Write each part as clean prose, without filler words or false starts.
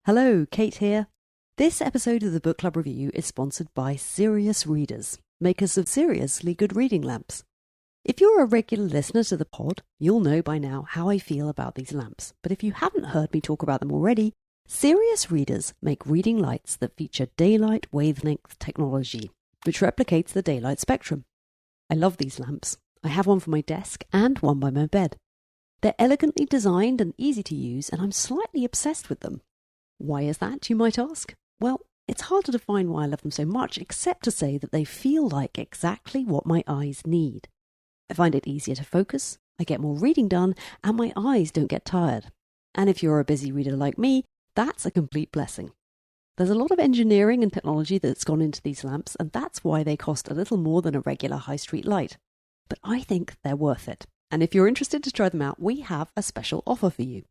Hello, Kate here. This episode of the Book Club Review is sponsored by Serious Readers, makers of seriously good reading lamps. If you're a regular listener to the pod, you'll know by now how I feel about these lamps. But if you haven't heard me talk about them already, Serious Readers make reading lights that feature daylight wavelength technology, which replicates the daylight spectrum. I love these lamps. I have one for my desk and one by my bed. They're elegantly designed and easy to use, and I'm slightly obsessed with them. Why is that, you might ask? Well, it's hard to define why I love them so much, except to say that they feel like exactly what my eyes need. I find it easier to focus, I get more reading done, and my eyes don't get tired. And if you're a busy reader like me, that's a complete blessing. There's a lot of engineering and technology that's gone into these lamps, and that's why they cost a little more than a regular high street light. But I think they're worth it. And if you're interested to try them out, we have a special offer for you.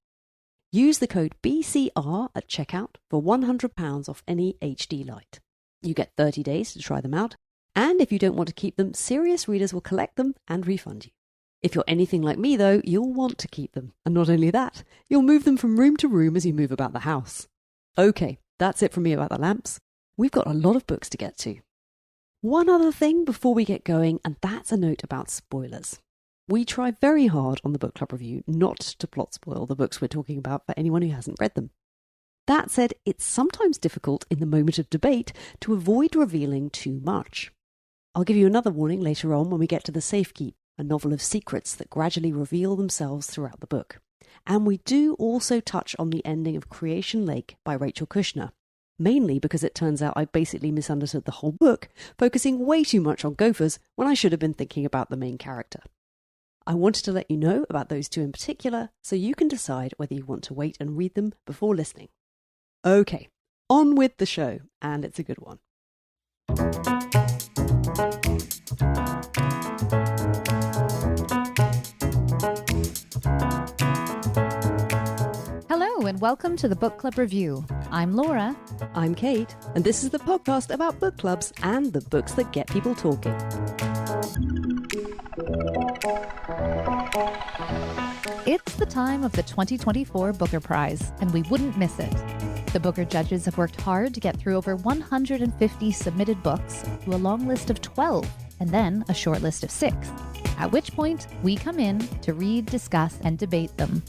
Use the code BCR at checkout for £100 off any HD light. You get 30 days to try them out, and if you don't want to keep them, Serious Readers will collect them and refund you. If you're anything like me, though, you'll want to keep them. And not only that, you'll move them from room to room as you move about the house. Okay, that's it from me about the lamps. We've got a lot of books to get to. One other thing before we get going, and that's a note about spoilers. We try very hard on the Book Club Review not to plot spoil the books we're talking about for anyone who hasn't read them. That said, it's sometimes difficult in the moment of debate to avoid revealing too much. I'll give you another warning later on when we get to The Safekeep, a novel of secrets that gradually reveal themselves throughout the book. And we do also touch on the ending of Creation Lake by Rachel Kushner, mainly because it turns out I basically misunderstood the whole book, focusing way too much on gophers when I should have been thinking about the main character. I wanted to let you know about those two in particular, so you can decide whether you want to wait and read them before listening. Okay, on with the show, and it's a good one. Hello and welcome to the Book Club Review. I'm Laura. I'm Kate, and this is the podcast about book clubs and the books that get people talking. It's the time of the 2024 Booker Prize, and we wouldn't miss it. The Booker judges have worked hard to get through over 150 submitted books to a long list of 12, and then a short list of 6, at which point we come in to read, discuss, and debate them.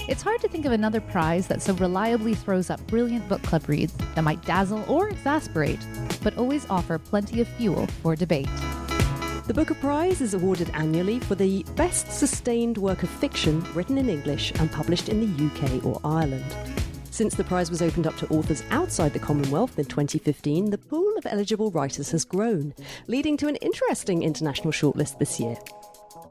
It's hard to think of another prize that so reliably throws up brilliant book club reads that might dazzle or exasperate, but always offer plenty of fuel for debate. The Booker Prize is awarded annually for the best sustained work of fiction written in English and published in the UK or Ireland. Since the prize was opened up to authors outside the Commonwealth in 2015, the pool of eligible writers has grown, leading to an interesting international shortlist this year.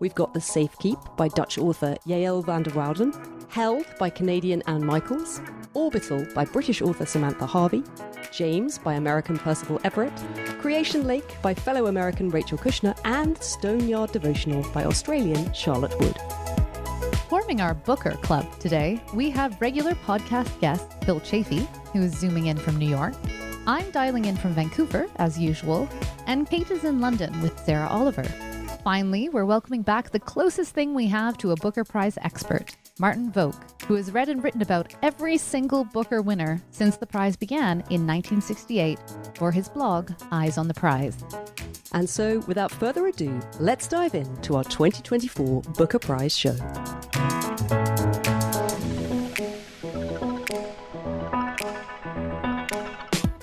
We've got The Safekeep by Dutch author Yael van der Wouden, Held by Canadian Anne Michaels, Orbital by British author Samantha Harvey, James by American Percival Everett, Creation Lake by fellow American Rachel Kushner, and Stoneyard Devotional by Australian Charlotte Wood. Forming our Booker Club today, we have regular podcast guest Phil Chafee, who is zooming in from New York. I'm dialing in from Vancouver, as usual, and Kate is in London with Sarah Oliver. Finally, we're welcoming back the closest thing we have to a Booker Prize expert, Martin Vogt, who has read and written about every single Booker winner since the prize began in 1968 for his blog, Eyes on the Prize. And so, without further ado, let's dive into our 2024 Booker Prize show.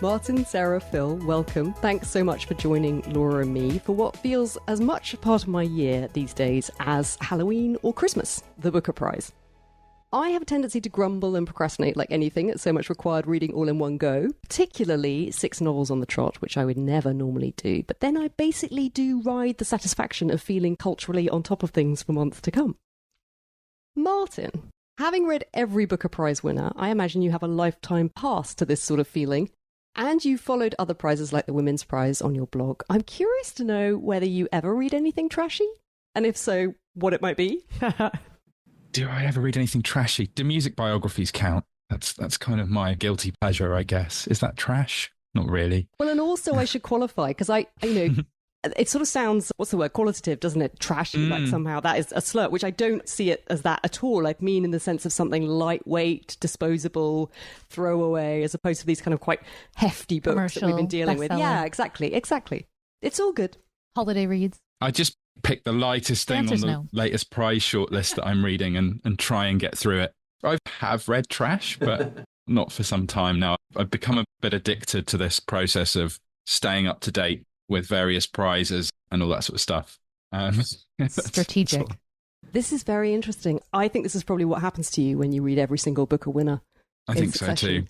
Martin, Sarah, Phil, welcome. Thanks so much for joining Laura and me for what feels as much a part of my year these days as Halloween or Christmas, the Booker Prize. I have a tendency to grumble and procrastinate like anything at so much required reading all in one go, particularly 6 novels on the trot, which I would never normally do. But then I basically do ride the satisfaction of feeling culturally on top of things for months to come. Martin, having read every Booker Prize winner, I imagine you have a lifetime pass to this sort of feeling. And you followed other prizes like the Women's Prize on your blog. I'm curious to know whether you ever read anything trashy, and if so, what it might be. Do I ever read anything trashy? Do music biographies count? That's kind of my guilty pleasure, I guess. Is that trash? Not really. Well, and also I should qualify, because I it sort of sounds, what's the word, qualitative, doesn't it? Trashy, like somehow that is a slur, which I don't see it as that at all. I mean in the sense of something lightweight, disposable, throwaway, as opposed to these kind of quite hefty books Commercial, that we've been dealing with. bestseller. Yeah, exactly. It's all good. Holiday reads. I just pick the lightest thing on answer's the no. latest prize shortlist that I'm reading and try and get through it. I have read trash, but not for some time now. I've become a bit addicted to this process of staying up to date with various prizes and all that sort of stuff. Strategic. This is very interesting. I think this is probably what happens to you when you read every single Booker winner. I in think so succession. too.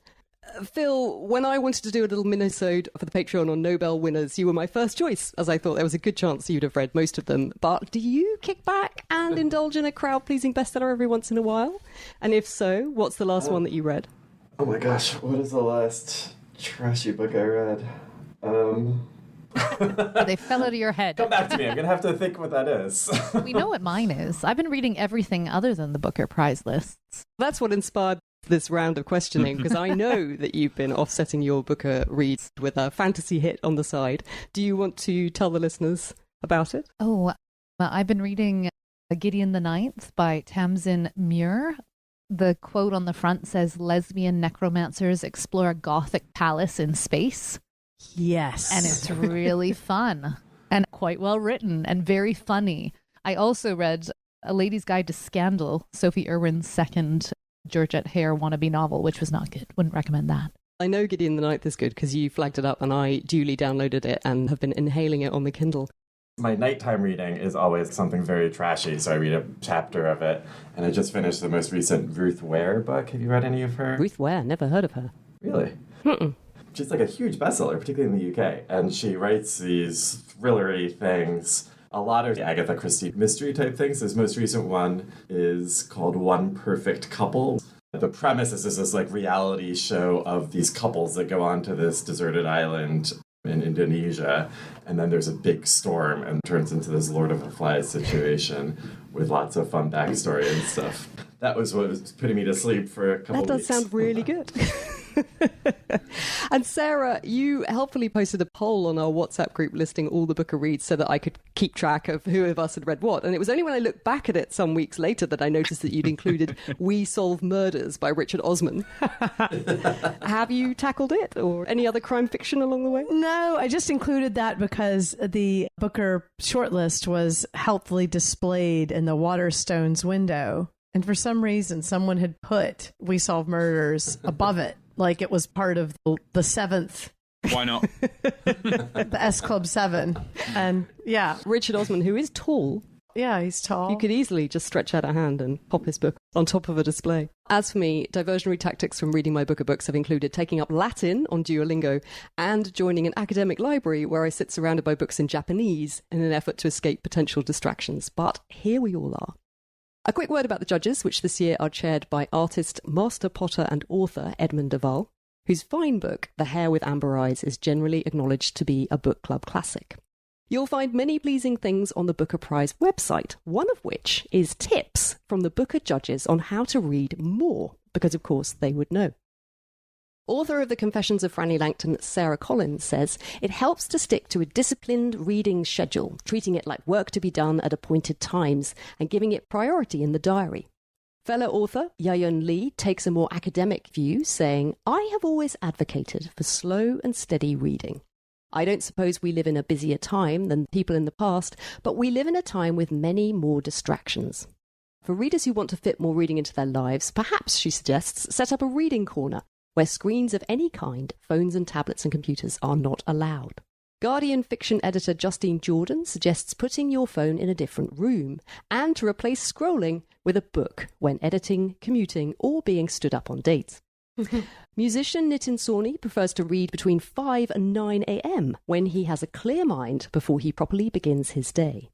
Phil, when I wanted to do a little minisode for the Patreon on Nobel winners, you were my first choice, as I thought there was a good chance you'd have read most of them. But do you kick back and indulge in a crowd-pleasing bestseller every once in a while? And if so, what's the last one that you read? Oh my gosh, what is the last trashy book I read? They fell out of your head. Come back to me. I'm going to have to think what that is. We know what mine is. I've been reading everything other than the Booker Prize lists. That's what inspired this round of questioning, because I know that you've been offsetting your Booker reads with a fantasy hit on the side. Do you want to tell the listeners about it? Oh, well, I've been reading Gideon the Ninth by Tamsyn Muir. The quote on the front says, "Lesbian necromancers explore a gothic palace in space." Yes. And it's really fun and quite well written and very funny. I also read A Lady's Guide to Scandal, Sophie Irwin's second Georgette Hare wannabe novel, which was not good. Wouldn't recommend that. I know Gideon the Ninth is good because you flagged it up and I duly downloaded it and have been inhaling it on the Kindle. My nighttime reading is always something very trashy, so I read a chapter of it. And I just finished the most recent Ruth Ware book. Have you read any of her? Ruth Ware, never heard of her. Really? Mm-mm. She's like a huge bestseller, particularly in the UK. And she writes these thrillery things, a lot of Agatha Christie mystery type things. This most recent one is called One Perfect Couple. The premise is this like reality show of these couples that go on to this deserted island in Indonesia, and then there's a big storm and turns into this Lord of the Flies situation with lots of fun backstory and stuff. That was what was putting me to sleep for a couple That does weeks. sound really good. And Sarah, you helpfully posted a poll on our WhatsApp group listing all the Booker reads so that I could keep track of who of us had read what. And it was only when I looked back at it some weeks later that I noticed that you'd included We Solve Murders by Richard Osman. Have you tackled it or any other crime fiction along the way? No, I just included that because the Booker shortlist was helpfully displayed in the Waterstones window. And for some reason, someone had put We Solve Murders above it, like it was part of the seventh. Why not? The S Club 7. And yeah. Richard Osman, who is tall. Yeah, he's tall. You could easily just stretch out a hand and pop his book on top of a display. As for me, diversionary tactics from reading my Booker books have included taking up Latin on Duolingo and joining an academic library where I sit surrounded by books in Japanese in an effort to escape potential distractions. But here we all are. A quick word about the judges, which this year are chaired by artist, master potter and author Edmund de Waal, whose fine book, The Hare with Amber Eyes, is generally acknowledged to be a book club classic. You'll find many pleasing things on the Booker Prize website, one of which is tips from the Booker judges on how to read more, because of course they would know. Author of The Confessions of Franny Langton, Sarah Collins, says it helps to stick to a disciplined reading schedule, treating it like work to be done at appointed times and giving it priority in the diary. Fellow author Yaeun Lee takes a more academic view, saying, I have always advocated for slow and steady reading. I don't suppose we live in a busier time than people in the past, but we live in a time with many more distractions. For readers who want to fit more reading into their lives, perhaps, she suggests, set up a reading corner, where screens of any kind, phones and tablets and computers, are not allowed. Guardian fiction editor Justine Jordan suggests putting your phone in a different room and to replace scrolling with a book when editing, commuting, or being stood up on dates. Musician Nitin Sawhney prefers to read between 5 and 9 a.m. when he has a clear mind before he properly begins his day.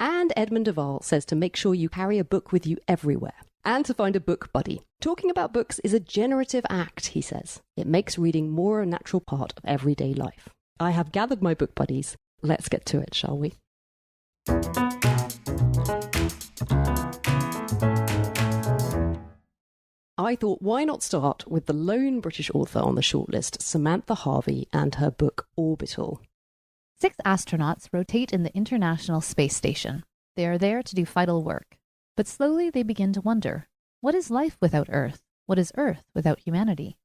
And Edmund de Waal says to make sure you carry a book with you everywhere. And to find a book buddy. Talking about books is a generative act, he says. It makes reading more a natural part of everyday life. I have gathered my book buddies. Let's get to it, shall we? I thought, why not start with the lone British author on the shortlist, Samantha Harvey, and her book Orbital. 6 astronauts rotate in the International Space Station. They are there to do vital work. But slowly they begin to wonder, what is life without Earth? What is Earth without humanity?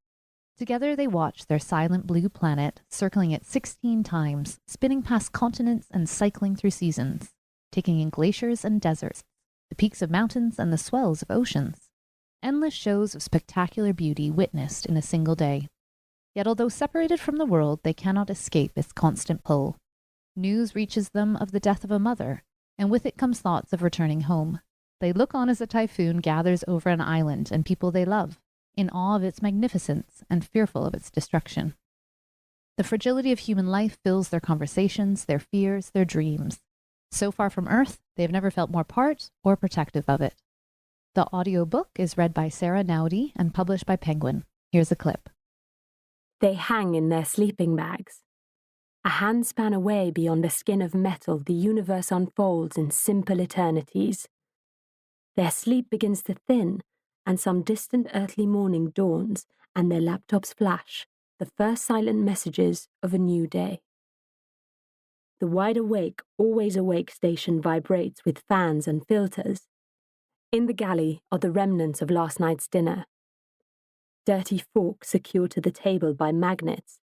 Together they watch their silent blue planet circling it 16 times, spinning past continents and cycling through seasons, taking in glaciers and deserts, the peaks of mountains and the swells of oceans. Endless shows of spectacular beauty witnessed in a single day. Yet although separated from the world, they cannot escape its constant pull. News reaches them of the death of a mother, and with it comes thoughts of returning home. They look on as a typhoon gathers over an island and people they love, in awe of its magnificence and fearful of its destruction. The fragility of human life fills their conversations, their fears, their dreams. So far from Earth, they have never felt more part or protective of it. The audiobook is read by Sarah Nowdy and published by Penguin. Here's a clip. They hang in their sleeping bags. A handspan away beyond a skin of metal, the universe unfolds in simple eternities. Their sleep begins to thin, and some distant earthly morning dawns, and their laptops flash, the first silent messages of a new day. The wide awake, always awake station vibrates with fans and filters. In the galley are the remnants of last night's dinner. Dirty forks secured to the table by magnets,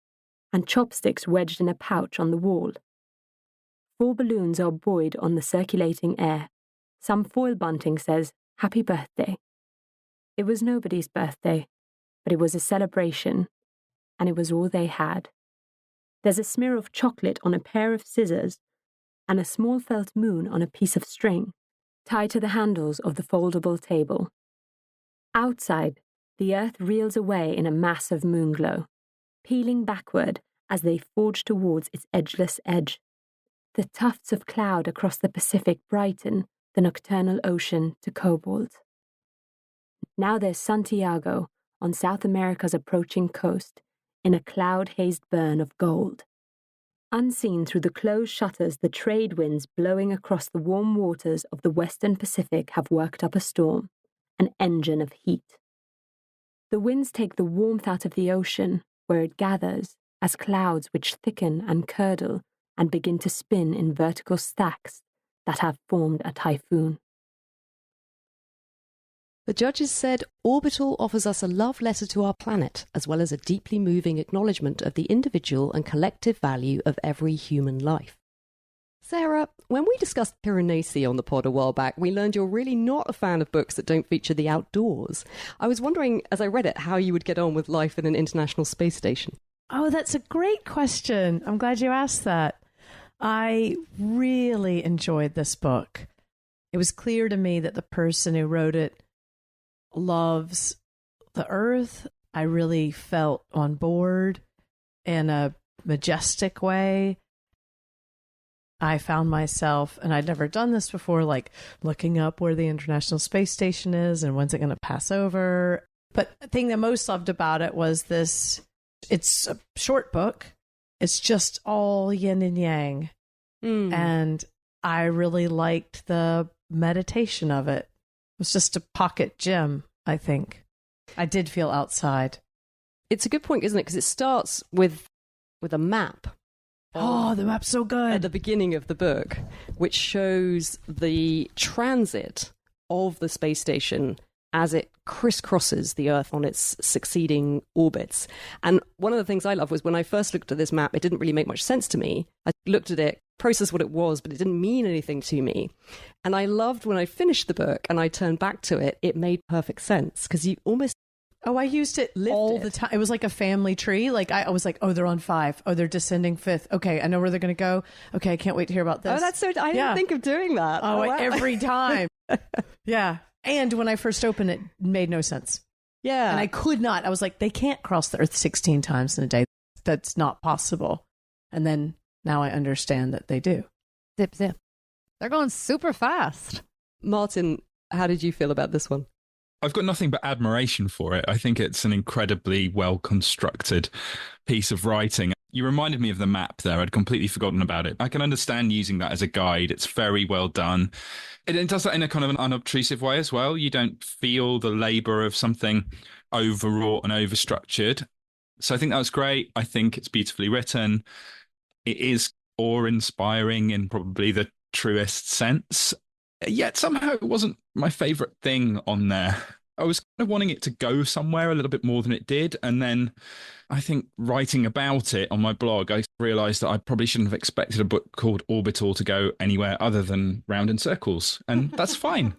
and chopsticks wedged in a pouch on the wall. 4 balloons are buoyed on the circulating air. Some foil bunting says, "Happy birthday." It was nobody's birthday, but it was a celebration, and it was all they had. There's a smear of chocolate on a pair of scissors, and a small felt moon on a piece of string, tied to the handles of the foldable table. Outside, the earth reels away in a mass of moonglow, peeling backward as they forge towards its edgeless edge. The tufts of cloud across the Pacific brighten the nocturnal ocean to cobalt. Now there's Santiago on South America's approaching coast, in a cloud-hazed burn of gold. Unseen through the closed shutters, the trade winds blowing across the warm waters of the Western Pacific have worked up a storm, an engine of heat. The winds take the warmth out of the ocean, where it gathers, as clouds which thicken and curdle and begin to spin in vertical stacks that have formed a typhoon. The judges said Orbital offers us a love letter to our planet, as well as a deeply moving acknowledgement of the individual and collective value of every human life. Sarah, when we discussed Piranesi on the pod a while back, we learned you're really not a fan of books that don't feature the outdoors. I was wondering, as I read it, how you would get on with life in an international space station. Oh, that's a great question. I'm glad you asked that. I really enjoyed this book. It was clear to me that the person who wrote it loves the Earth. I really felt on board in a majestic way. I found myself, and I'd never done this before, like looking up where the International Space Station is and when's it going to pass over. But the thing that I most loved about it was this, it's a short book. It's just all yin and yang. And I really liked the meditation of it. It was just a pocket gem, I think. I did feel outside. It's a good point, isn't it? Because it starts with a map. Oh, the map's so good. At the beginning of the book, which shows the transit of the space station as it crisscrosses the Earth on its succeeding orbits. And one of the things I love was when I first looked at this map, it didn't really make much sense to me. I looked at it, processed what it was, but it didn't mean anything to me. And I loved when I finished the book and I turned back to it, it made perfect sense because you almost... Oh, I used it all the time. It was like a family tree. Like I was like, oh, they're on 5. Oh, they're descending 5th. Okay, I know where they're going to go. Okay, I can't wait to hear about this. Oh, that's so... I didn't think of doing that. Oh, wow. Every time. Yeah. And when I first opened it, it made no sense. Yeah. And I could not. I was like, they can't cross the Earth 16 times in a day. That's not possible. And then now I understand that they do. Zip, zip. They're going super fast. Martin, how did you feel about this one? I've got nothing but admiration for it. I think it's an incredibly well-constructed piece of writing. You reminded me of the map there. I'd completely forgotten about it. I can understand using that as a guide. It's very well done. It does that in a kind of an unobtrusive way as well. You don't feel the labour of something overwrought and overstructured. So I think that was great. I think it's beautifully written. It is awe-inspiring in probably the truest sense. Yet somehow it wasn't my favourite thing on there. I was kind of wanting it to go somewhere a little bit more than it did. And then I think writing about it on my blog, I realised that I probably shouldn't have expected a book called Orbital to go anywhere other than round in circles. And that's fine.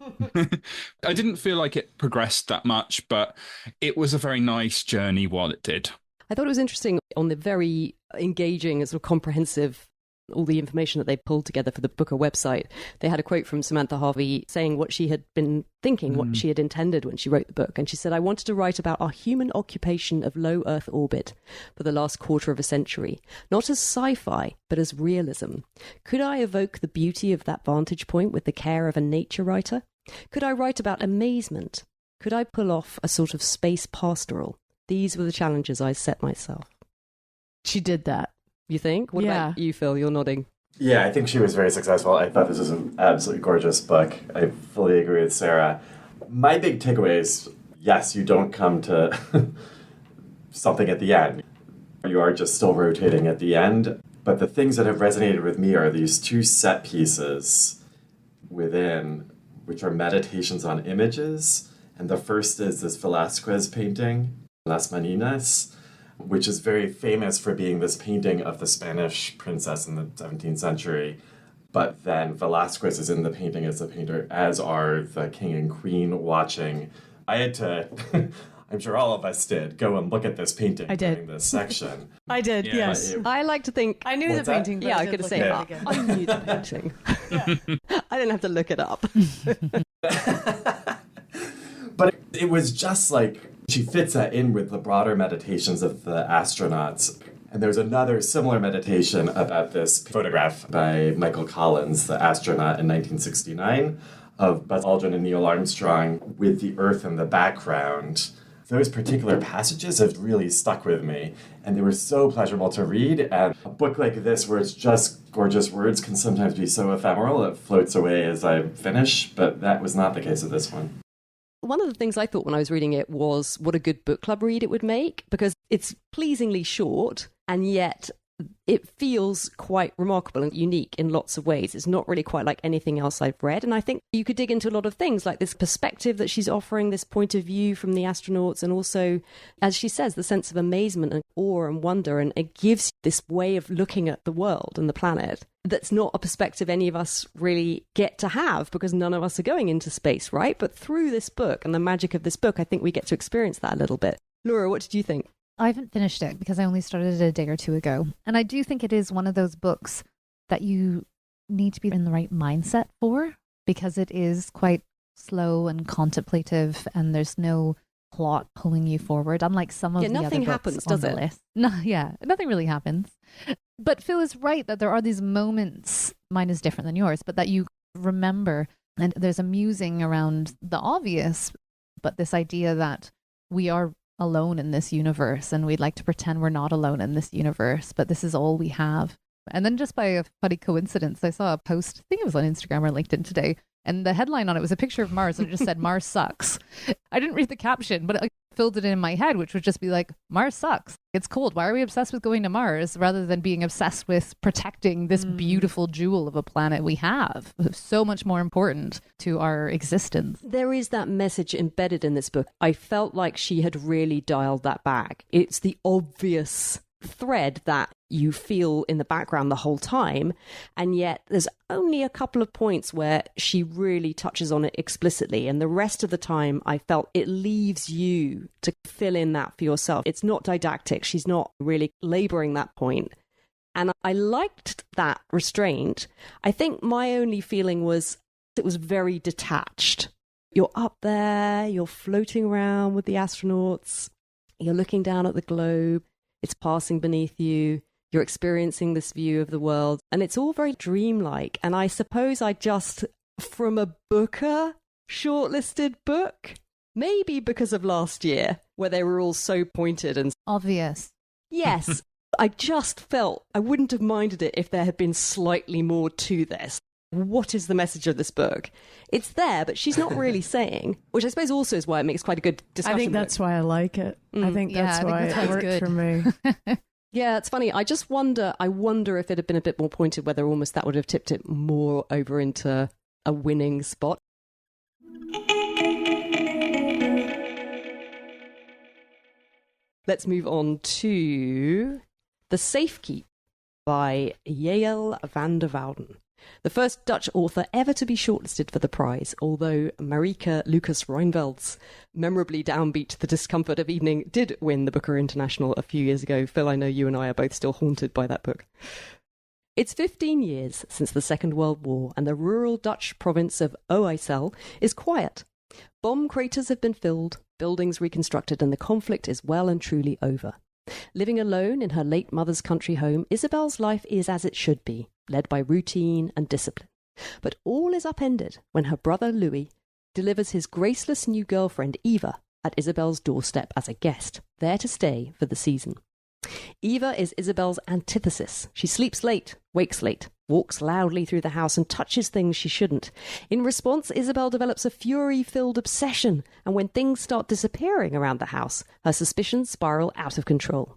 I didn't feel like it progressed that much, but it was a very nice journey while it did. I thought it was interesting on the very engaging and sort of comprehensive, all the information that they pulled together for the Booker website. They had a quote from Samantha Harvey saying what she had been thinking, what she had intended when she wrote the book. And she said, "I wanted to write about our human occupation of low Earth orbit for the last quarter of a century, not as sci-fi, but as realism. Could I evoke the beauty of that vantage point with the care of a nature writer? Could I write about amazement? Could I pull off a sort of space pastoral? These were the challenges I set myself." She did that. You think? What about you, Phil? You're nodding. Yeah, I think she was very successful. I thought this was an absolutely gorgeous book. I fully agree with Sarah. My big takeaway is, yes, you don't come to something at the end. You are just still rotating at the end. But the things that have resonated with me are these two set pieces within, which are meditations on images. And the first is this Velázquez painting, Las Meninas, which is very famous for being this painting of the Spanish princess in the 17th century. But then Velázquez is in the painting as the painter, as are the king and queen watching. I had to, I'm sure all of us did, go and look at this painting during this section. I did, yes. I like to think... I knew the painting, but I could say it again. I knew the painting. I didn't have to look it up. But it was just like, she fits that in with the broader meditations of the astronauts. And there's another similar meditation about this photograph by Michael Collins, the astronaut in 1969, of Buzz Aldrin and Neil Armstrong with the Earth in the background. Those particular passages have really stuck with me, and they were so pleasurable to read. And a book like this, where it's just gorgeous words, can sometimes be so ephemeral, it floats away as I finish, but that was not the case of this one. One of the things I thought when I was reading it was what a good book club read it would make, because it's pleasingly short, and yet it feels quite remarkable and unique in lots of ways. It's not really quite like anything else I've read. And I think you could dig into a lot of things, like this perspective that she's offering, this point of view from the astronauts, and also, as she says, the sense of amazement and awe and wonder. And it gives this way of looking at the world and the planet that's not a perspective any of us really get to have, because none of us are going into space, right? But through this book and the magic of this book, I think we get to experience that a little bit. Laura, what did you think? I haven't finished it because I only started it a day or two ago. And I do think it is one of those books that you need to be in the right mindset for, because it is quite slow and contemplative, and there's no plot pulling you forward, unlike some of the other books nothing happens, does it? List. No, nothing really happens. But Phil is right that there are these moments, mine is different than yours, but that you remember, and there's a musing around the obvious, but this idea that we are alone in this universe, and we'd like to pretend we're not alone in this universe, but this is all we have. And then just by a funny coincidence, I saw a post, I think it was on Instagram or LinkedIn today, and the headline on it was a picture of Mars, and it just said, "Mars sucks." I didn't read the caption, but I filled it in my head, which would just be like, Mars sucks. It's cold. Why are we obsessed with going to Mars rather than being obsessed with protecting this beautiful jewel of a planet we have? So much more important to our existence. There is that message embedded in this book. I felt like she had really dialed that back. It's the obvious thread that you feel in the background the whole time, and yet there's only a couple of points where she really touches on it explicitly, and the rest of the time I felt it leaves you to fill in that for yourself. It's not didactic. She's not really laboring that point, and I liked that restraint. I think my only feeling was it was very detached. You're up there, you're floating around with the astronauts, you're looking down at the globe, it's passing beneath you, you're experiencing this view of the world, and it's all very dreamlike. And I suppose I just, from a Booker shortlisted book, maybe because of last year, where they were all so pointed and obvious. Yes, I just felt I wouldn't have minded it if there had been slightly more to this. What is the message of this book? It's there, but she's not really saying, which I suppose also is why it makes quite a good discussion. I think that's why I like it. I think that's why it worked for me. Yeah, it's funny. I wonder if it had been a bit more pointed, whether almost that would have tipped it more over into a winning spot. Let's move on to The Safekeep by Yael van der Wouden, the first Dutch author ever to be shortlisted for the prize, although Marieke Lucas-Reinveld's memorably downbeat The Discomfort of Evening did win the Booker International a few years ago. Phil, I know you and I are both still haunted by that book. It's 15 years since the Second World War, and the rural Dutch province of Oisel is quiet. Bomb craters have been filled, buildings reconstructed, and the conflict is well and truly over. Living alone in her late mother's country home, Isabel's life is as it should be, led by routine and discipline. But all is upended when her brother Louis delivers his graceless new girlfriend Eva at Isabel's doorstep as a guest, there to stay for the season. Eva is Isabel's antithesis. She sleeps late, wakes late, walks loudly through the house and touches things she shouldn't. In response, Isabel develops a fury-filled obsession, and when things start disappearing around the house, her suspicions spiral out of control.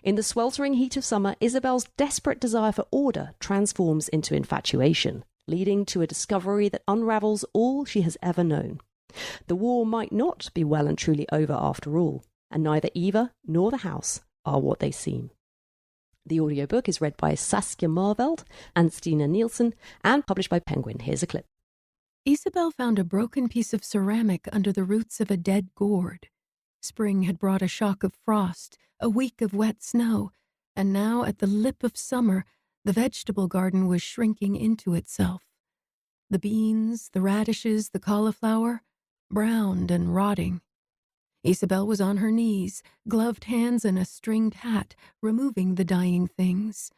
In the sweltering heat of summer, Isabel's desperate desire for order transforms into infatuation, leading to a discovery that unravels all she has ever known. The war might not be well and truly over after all, and neither Eva nor the house are what they seem. The audiobook is read by Saskia Marveld and Stina Nielsen and published by Penguin. Here's a clip. Isabel found a broken piece of ceramic under the roots of a dead gourd. Spring had brought a shock of frost, a week of wet snow, and now at the lip of summer, the vegetable garden was shrinking into itself. The beans, the radishes, the cauliflower, browned and rotting. Isabel was on her knees, gloved hands and a stringed hat, removing the dying things.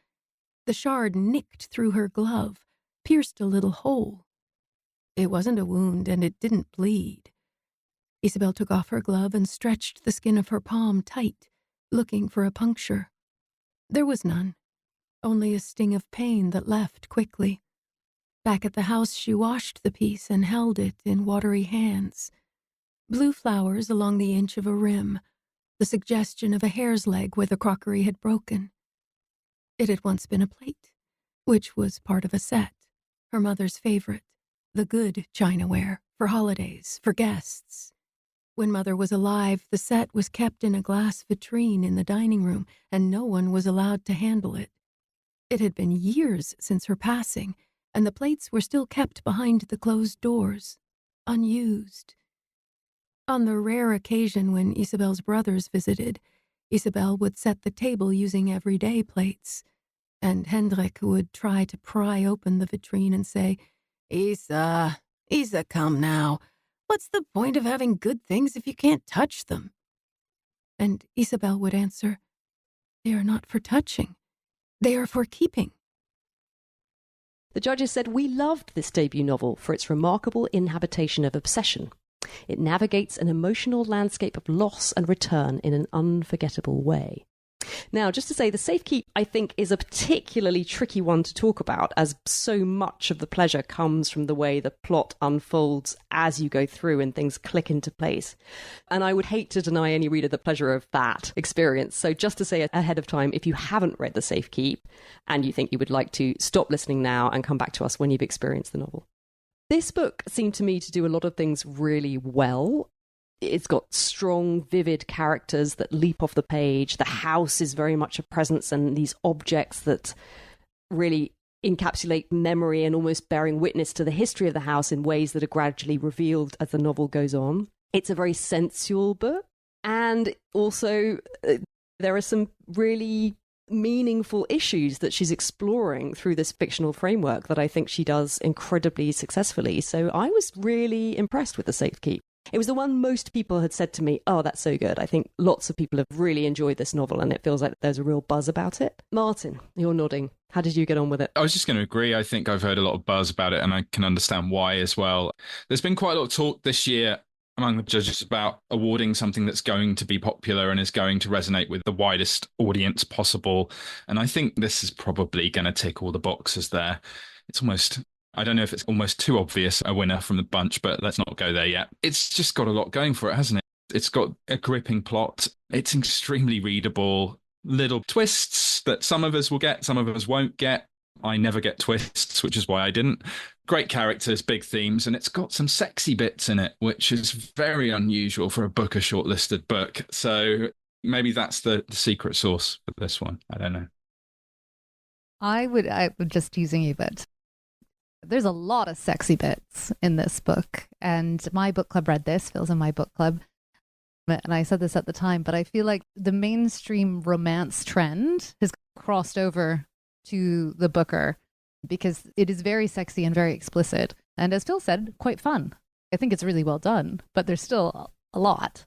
The shard nicked through her glove, pierced a little hole. It wasn't a wound, and it didn't bleed. Isabel took off her glove and stretched the skin of her palm tight, looking for a puncture. There was none, only a sting of pain that left quickly. Back at the house, she washed the piece and held it in watery hands. Blue flowers along the inch of a rim, the suggestion of a hare's leg where the crockery had broken. It had once been a plate, which was part of a set, her mother's favorite, the good chinaware, for holidays, for guests. When Mother was alive, the set was kept in a glass vitrine in the dining room, and no one was allowed to handle it. It had been years since her passing, and the plates were still kept behind the closed doors, unused. On the rare occasion when Isabel's brothers visited, Isabel would set the table using everyday plates, and Hendrik would try to pry open the vitrine and say, Isa, come now. What's the point of having good things if you can't touch them? And Isabel would answer, They are not for touching. They are for keeping. The judges said, "We loved this debut novel for its remarkable inhabitation of obsession. It navigates an emotional landscape of loss and return in an unforgettable way." Now, just to say, The Safekeep, I think, is a particularly tricky one to talk about, as so much of the pleasure comes from the way the plot unfolds as you go through and things click into place. And I would hate to deny any reader the pleasure of that experience. So just to say ahead of time, if you haven't read The Safekeep and you think you would like to, stop listening now and come back to us when you've experienced the novel. This book seemed to me to do a lot of things really well. It's got strong, vivid characters that leap off the page. The house is very much a presence, and these objects that really encapsulate memory and almost bearing witness to the history of the house in ways that are gradually revealed as the novel goes on. It's a very sensual book, and also there are some really meaningful issues that she's exploring through this fictional framework that I think she does incredibly successfully. So I was really impressed with The Safekeep. It was the one most people had said to me, "Oh, that's so good." I think lots of people have really enjoyed this novel, and it feels like there's a real buzz about it. Martin, you're nodding. How did you get on with it? I was just going to agree. I think I've heard a lot of buzz about it, and I can understand why as well. There's been quite a lot of talk this year among the judges about awarding something that's going to be popular and is going to resonate with the widest audience possible. And I think this is probably going to tick all the boxes there. It's almost... I don't know if it's almost too obvious a winner from the bunch, but let's not go there yet. It's just got a lot going for it, hasn't it? It's got a gripping plot. It's extremely readable. little twists that some of us will get, some of us won't get. I never get twists, which is why I didn't. Great characters, big themes, and it's got some sexy bits in it, which is very unusual for a Booker shortlisted book. So maybe that's the secret sauce for this one. I don't know. I would just using you, but there's a lot of sexy bits in this book. And my book club read this, Phil's in my book club. And I said this at the time, but I feel like the mainstream romance trend has crossed over to the Booker because it is very sexy and very explicit. And as Phil said, quite fun. I think it's really well done, but there's still a lot.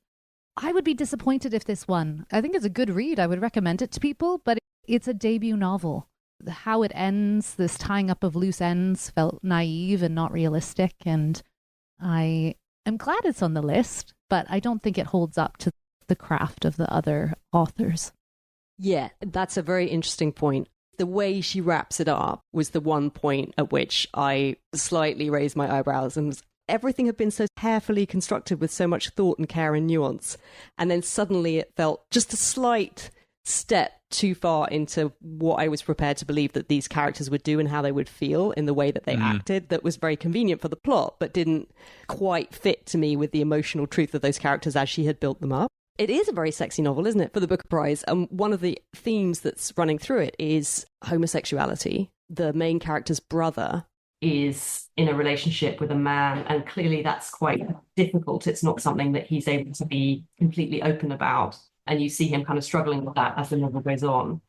I would be disappointed if this won. I think it's a good read. I would recommend it to people, but it's a debut novel. How it ends, this tying up of loose ends, felt naive and not realistic. And I am glad it's on the list, but I don't think it holds up to the craft of the other authors. Yeah, that's a very interesting point. The way she wraps it up was the one point at which I slightly raised my eyebrows, and everything had been so carefully constructed with so much thought and care and nuance. And then suddenly it felt just a slight step too far into what I was prepared to believe that these characters would do and how they would feel in the way that they acted. That was very convenient for the plot, but didn't quite fit to me with the emotional truth of those characters as she had built them up. It is a very sexy novel, isn't it, for the Booker Prize? And one of the themes that's running through it is homosexuality. The main character's brother is in a relationship with a man, and clearly that's quite difficult. It's not something that he's able to be completely open about. And you see him kind of struggling with that as the novel goes on.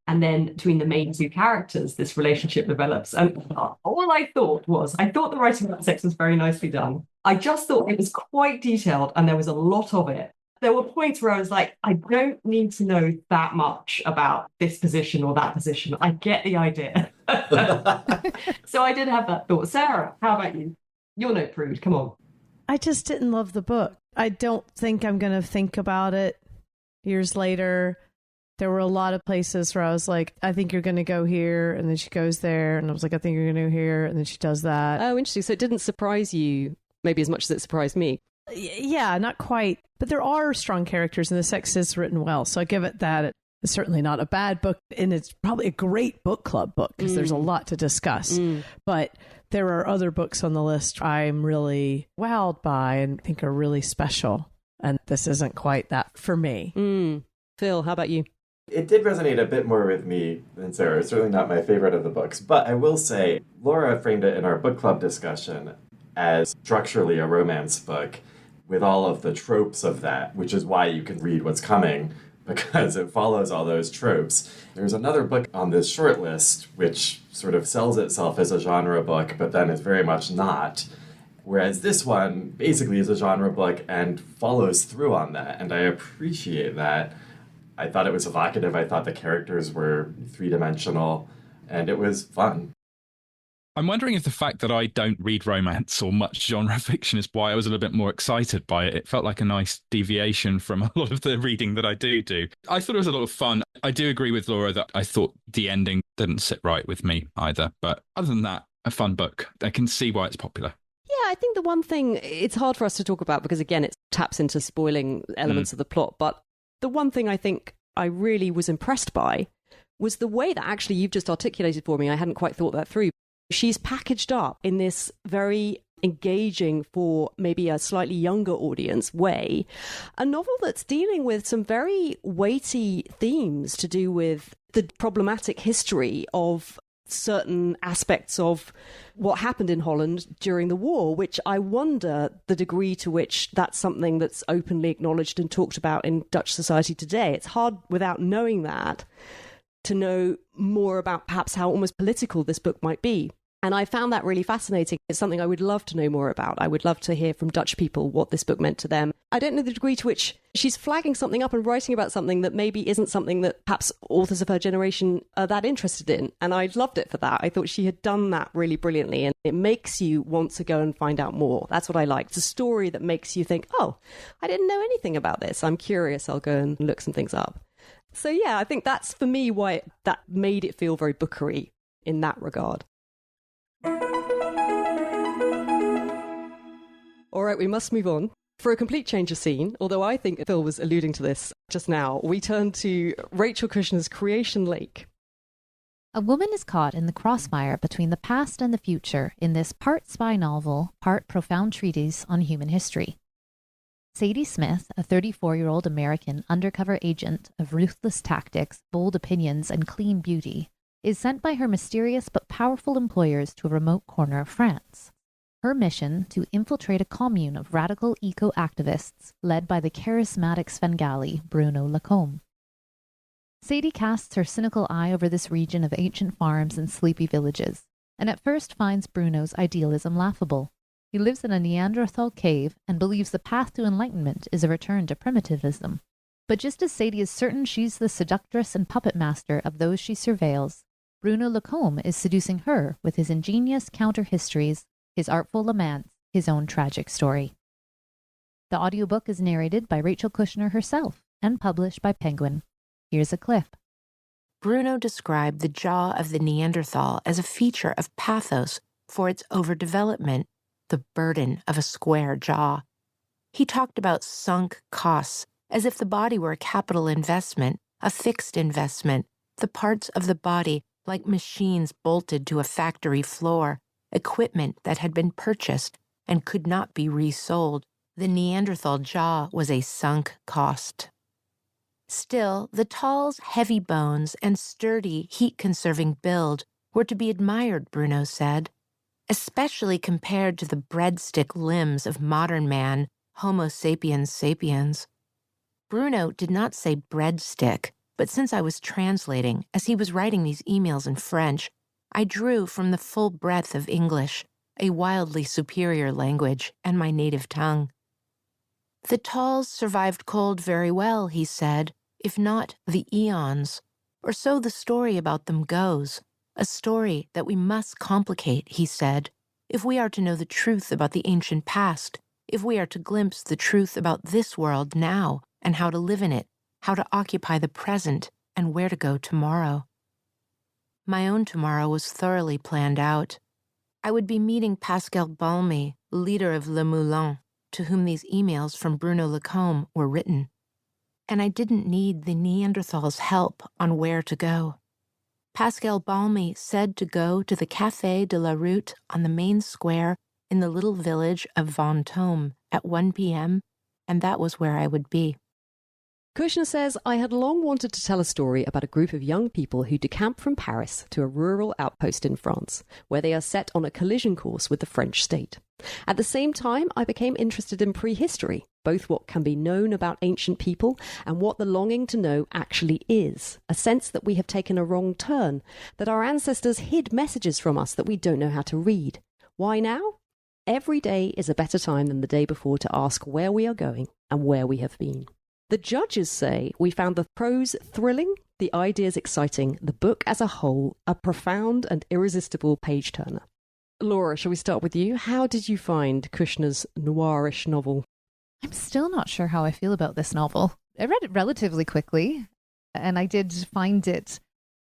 And then between the main two characters, this relationship develops. And all I thought the writing about sex was very nicely done. I just thought it was quite detailed and there was a lot of it. There were points where I was like, I don't need to know that much about this position or that position. I get the idea. So I did have that thought. Sarah, how about you? You're no prude. Come on. I just didn't love the book. I don't think I'm going to think about it years later. There were a lot of places where I was like, I think you're going to go here. And then she goes there. And I was like, I think you're going to go here. And then she does that. Oh, interesting. So it didn't surprise you maybe as much as it surprised me. Yeah, not quite. But there are strong characters and the sex is written well. So I give it that. It's certainly not a bad book. And it's probably a great book club book because there's a lot to discuss. But there are other books on the list I'm really wowed by and think are really special. And this isn't quite that for me. Phil, how about you? It did resonate a bit more with me than Sarah. It's certainly not my favorite of the books. But I will say, Laura framed it in our book club discussion as structurally a romance book with all of the tropes of that, which is why you can read what's coming, because it follows all those tropes. There's another book on this shortlist which sort of sells itself as a genre book, but then is very much not. Whereas this one basically is a genre book and follows through on that, and I appreciate that. I thought it was evocative, I thought the characters were three-dimensional, and it was fun. I'm wondering if the fact that I don't read romance or much genre fiction is why I was a little bit more excited by it. It felt like a nice deviation from a lot of the reading that I do. I thought it was a lot of fun. I do agree with Laura that I thought the ending didn't sit right with me either. But other than that, a fun book. I can see why it's popular. Yeah, I think the one thing, it's hard for us to talk about because, again, it taps into spoiling elements of the plot. But the one thing I think I really was impressed by was the way that actually you've just articulated for me. I hadn't quite thought that through. She's packaged up in this very engaging, for maybe a slightly younger audience way, a novel that's dealing with some very weighty themes to do with the problematic history of certain aspects of what happened in Holland during the war, which I wonder the degree to which that's something that's openly acknowledged and talked about in Dutch society today. It's hard without knowing that to know more about perhaps how almost political this book might be. And I found that really fascinating. It's something I would love to know more about. I would love to hear from Dutch people what this book meant to them. I don't know the degree to which she's flagging something up and writing about something that maybe isn't something that perhaps authors of her generation are that interested in. And I loved it for that. I thought she had done that really brilliantly, and it makes you want to go and find out more. That's what I like. It's a story that makes you think, oh, I didn't know anything about this. I'm curious. I'll go and look some things up. So yeah, I think that's for me why that made it feel very bookery in that regard. All right, we must move on. For a complete change of scene, although I think Phil was alluding to this just now, we turn to Rachel Kushner's Creation Lake. A woman is caught in the crossfire between the past and the future in this part spy novel, part profound treatise on human history. Sadie Smith, a 34-year-old American undercover agent of ruthless tactics, bold opinions, and clean beauty, is sent by her mysterious but powerful employers to a remote corner of France. Her mission, to infiltrate a commune of radical eco-activists led by the charismatic Svengali Bruno Lacombe. Sadie casts her cynical eye over this region of ancient farms and sleepy villages, and at first finds Bruno's idealism laughable. He lives in a Neanderthal cave and believes the path to enlightenment is a return to primitivism. But just as Sadie is certain she's the seductress and puppet master of those she surveils, Bruno Lacombe is seducing her with his ingenious counter-histories, his artful laments, his own tragic story. The audiobook is narrated by Rachel Kushner herself and published by Penguin. Here's a clip. Bruno described the jaw of the Neanderthal as a feature of pathos for its overdevelopment, the burden of a square jaw. He talked about sunk costs as if the body were a capital investment, a fixed investment, the parts of the body like machines bolted to a factory floor, equipment that had been purchased and could not be resold. The Neanderthal jaw was a sunk cost. Still, the tall's heavy bones and sturdy, heat-conserving build were to be admired, Bruno said, especially compared to the breadstick limbs of modern man, Homo sapiens sapiens. Bruno did not say breadstick, but since I was translating, as he was writing these emails in French, I drew from the full breadth of English, a wildly superior language, and my native tongue. The talls survived cold very well, he said, if not the eons, or so the story about them goes, a story that we must complicate, he said, if we are to know the truth about the ancient past, if we are to glimpse the truth about this world now and how to live in it, how to occupy the present, and where to go tomorrow. My own tomorrow was thoroughly planned out. I would be meeting Pascal Balmy, leader of Le Moulin, to whom these emails from Bruno Lacombe were written. And I didn't need the Neanderthal's help on where to go. Pascal Balmy said to go to the Café de la Route on the main square in the little village of Vendôme at 1 p.m., and that was where I would be. Kushner says, I had long wanted to tell a story about a group of young people who decamp from Paris to a rural outpost in France, where they are set on a collision course with the French state. At the same time, I became interested in prehistory, both what can be known about ancient people and what the longing to know actually is, a sense that we have taken a wrong turn, that our ancestors hid messages from us that we don't know how to read. Why now? Every day is a better time than the day before to ask where we are going and where we have been. The judges say we found the prose thrilling, the ideas exciting, the book as a whole a profound and irresistible page-turner. Laura, shall we start with you? How did you find Kushner's noirish novel? I'm still not sure how I feel about this novel. I read it relatively quickly, and I did find it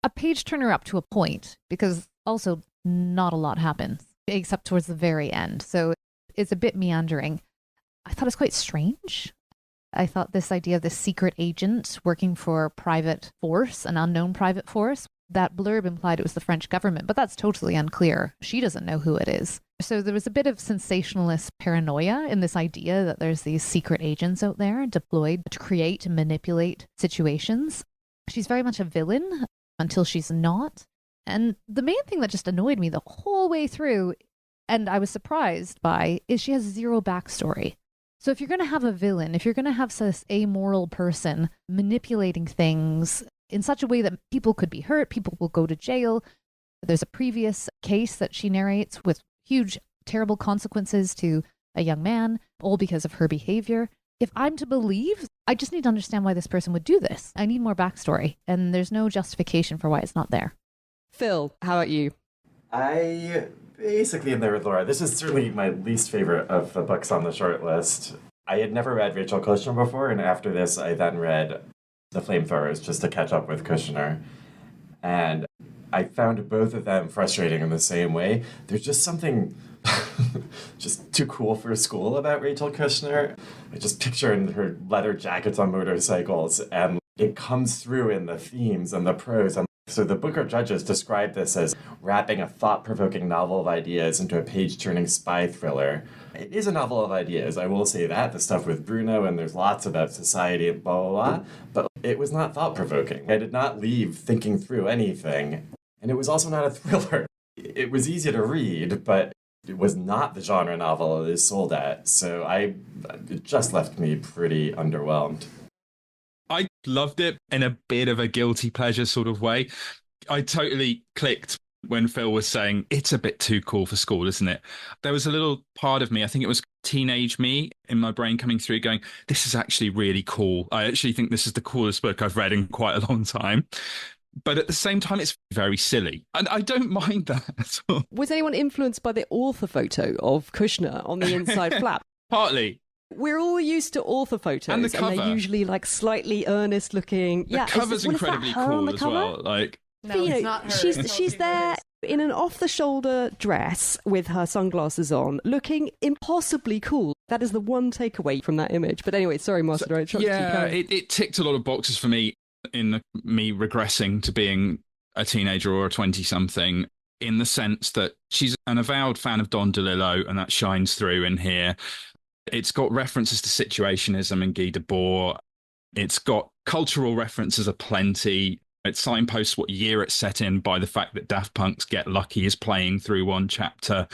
a page-turner up to a point, because also not a lot happens, except towards the very end. So it's a bit meandering. I thought it was quite strange. I thought this idea of this secret agent working for a private force, an unknown private force, that blurb implied it was the French government, but that's totally unclear. She doesn't know who it is. So there was a bit of sensationalist paranoia in this idea that there's these secret agents out there deployed to create and manipulate situations. She's very much a villain until she's not. And the main thing that just annoyed me the whole way through, and I was surprised by, is she has zero backstory. So if you're going to have a villain, if you're going to have this amoral person manipulating things in such a way that people could be hurt, people will go to jail. There's a previous case that she narrates with huge, terrible consequences to a young man, all because of her behavior. If I'm to believe, I just need to understand why this person would do this. I need more backstory, and there's no justification for why it's not there. Phil, how about you? I basically in there with Laura. This is certainly my least favorite of the books on the short list. I had never read Rachel Kushner before, and after this I then read The Flamethrowers just to catch up with Kushner. And I found both of them frustrating in the same way. There's just something just too cool for school about Rachel Kushner. I just picture in her leather jackets on motorcycles, and it comes through in the themes and the prose. And so the Booker judges describe this as wrapping a thought-provoking novel of ideas into a page-turning spy thriller. It is a novel of ideas, I will say that, the stuff with Bruno, and there's lots about society and blah, blah, blah, but it was not thought-provoking. I did not leave thinking through anything, and it was also not a thriller. It was easy to read, but it was not the genre novel it is sold at, so it just left me pretty underwhelmed. I loved it in a bit of a guilty pleasure sort of way. I totally clicked when Phil was saying, it's a bit too cool for school, isn't it? There was a little part of me, I think it was teenage me in my brain coming through going, this is actually really cool. I actually think this is the coolest book I've read in quite a long time. But at the same time, it's very silly. And I don't mind that at all. Was anyone influenced by the author photo of Kushner on the inside flap? Partly. We're all used to author photos, and the cover. They're usually like slightly earnest looking. The cover's incredibly cool as well. Like, no, it's not her. She's there in an off-the-shoulder dress with her sunglasses on, looking impossibly cool. That is the one takeaway from that image. But anyway, sorry, Master. It ticked a lot of boxes for me in me regressing to being a teenager or a 20-something, in the sense that she's an avowed fan of Don DeLillo, and that shines through in here. It's got references to situationism and Guy Debord. It's got cultural references aplenty. It signposts what year it's set in by the fact that Daft Punk's Get Lucky is playing through one chapter.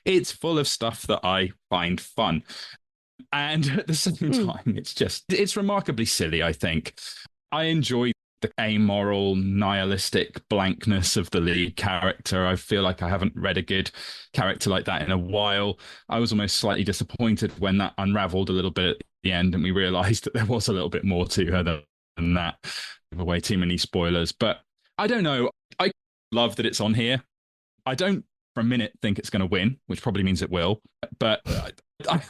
It's full of stuff that I find fun. And at the same time, it's remarkably silly, I think. I enjoy the amoral, nihilistic blankness of the lead character. I feel like I haven't read a good character like that in a while. I was almost slightly disappointed when that unraveled a little bit at the end and we realised that there was a little bit more to her than that. Give away too many spoilers. But I don't know. I love that it's on here. I don't for a minute think it's going to win, which probably means it will. But I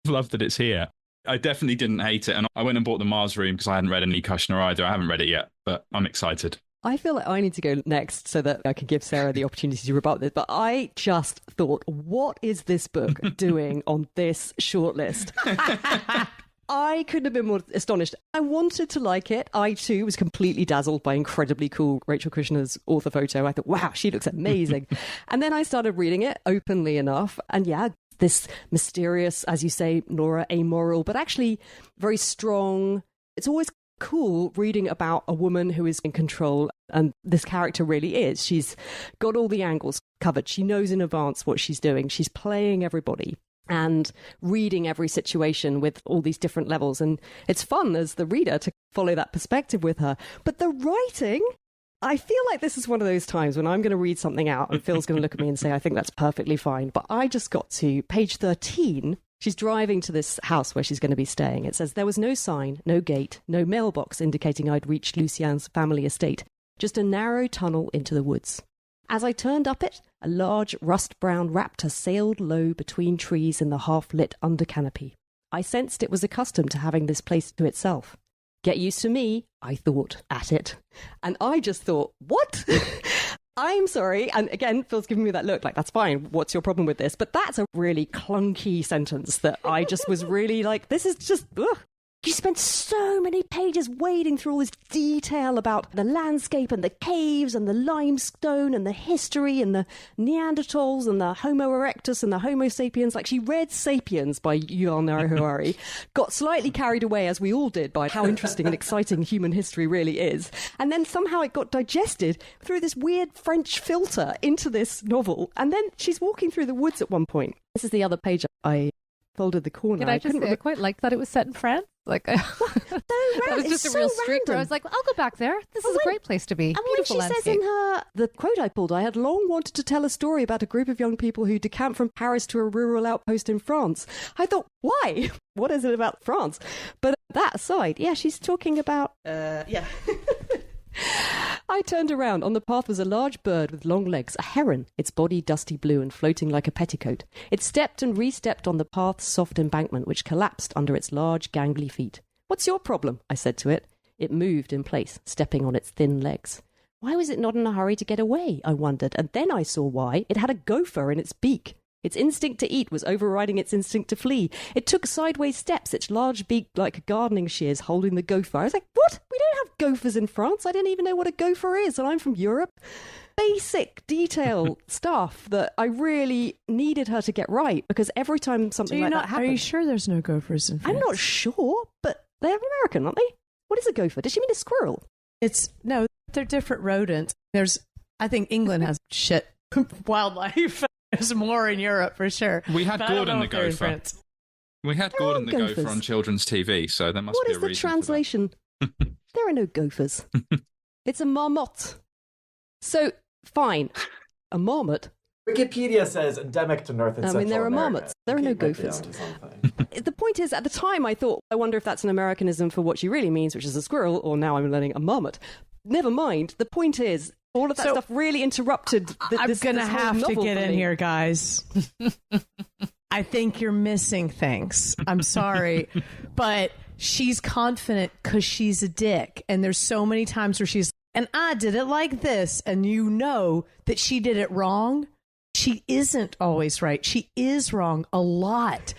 love that it's here. I definitely didn't hate it. And I went and bought the Mars Room because I hadn't read any Kushner either. I haven't read it yet, but I'm excited. I feel like I need to go next so that I can give Sarah the opportunity to rebut this. But I just thought, what is this book doing on this shortlist? I couldn't have been more astonished. I wanted to like it. I, too, was completely dazzled by incredibly cool Rachel Kushner's author photo. I thought, wow, she looks amazing. And then I started reading it openly enough. And yeah, this mysterious, as you say, Nora, amoral, but actually very strong. It's always cool reading about a woman who is in control, and this character really is. She's got all the angles covered. She knows in advance what she's doing. She's playing everybody and reading every situation with all these different levels. And it's fun as the reader to follow that perspective with her. But the writing, I feel like this is one of those times when I'm going to read something out and Phil's going to look at me and say, I think that's perfectly fine. But I just got to page 13. She's driving to this house where she's going to be staying. It says, there was no sign, no gate, no mailbox indicating I'd reached Lucien's family estate, just a narrow tunnel into the woods. As I turned up it, a large rust-brown raptor sailed low between trees in the half-lit under canopy. I sensed it was accustomed to having this place to itself. Get used to me, I thought, at it. And I just thought, what? I'm sorry. And again, Phil's giving me that look like, that's fine. What's your problem with this? But that's a really clunky sentence that I just was really like, this is just, ugh. You spent so many pages wading through all this detail about the landscape and the caves and the limestone and the history and the Neanderthals and the Homo erectus and the Homo sapiens. Like, she read Sapiens by Yuval Noah Harari, got slightly carried away, as we all did, by how interesting and exciting human history really is. And then somehow it got digested through this weird French filter into this novel. And then she's walking through the woods at one point. This is the other page I folded the corner. Can I just say, I quite liked that it was set in France. Like, that was just a real streak where I was like, well, I'll go back there. This is a great place to be. And Beautiful when she landscape. says in the quote I pulled, I had long wanted to tell a story about a group of young people who decamp from Paris to a rural outpost in France. I thought, why? What is it about France? But that aside, yeah, she's talking about, yeah. I turned around. On the path was a large bird with long legs, a heron, its body dusty blue and floating like a petticoat. It stepped and re-stepped on the path's soft embankment, which collapsed under its large, gangly feet. What's your problem? I said to it. It moved in place, stepping on its thin legs. Why was it not in a hurry to get away? I wondered, and then I saw why. It had a gopher in its beak. Its instinct to eat was overriding its instinct to flee. It took sideways steps, its large beak like gardening shears holding the gopher. I was like, what? We don't have gophers in France. I didn't even know what a gopher is, and I'm from Europe. Basic detail stuff that I really needed her to get right, because every time something like that happens... Are you sure there's no gophers in France? I'm not sure, but they're American, aren't they? What is a gopher? Does she mean a squirrel? No, they're different rodents. I think England has shit wildlife. There's more in Europe for sure. We had Gordon the gopher. We had Gordon the gopher on children's TV, so there must be a reason. What is the translation? There are no gophers. It's a marmot. So, fine. A marmot. Wikipedia says endemic to North and Central America. There are marmots. There are no gophers. The point is, at the time, I thought, I wonder if that's an Americanism for what she really means, which is a squirrel, or now I'm learning a marmot. Never mind. The point is, all of that stuff really interrupted I'm going to have to get in here, guys. I think you're missing things. I'm sorry. But she's confident because she's a dick. And there's so many times where she's, and I did it like this. And you know that she did it wrong. She isn't always right. She is wrong a lot.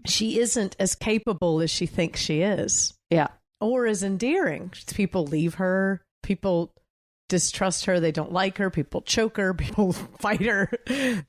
She isn't as capable as she thinks she is. Yeah. Or as endearing. People leave her. People distrust her. They don't like her. People choke her. People fight her.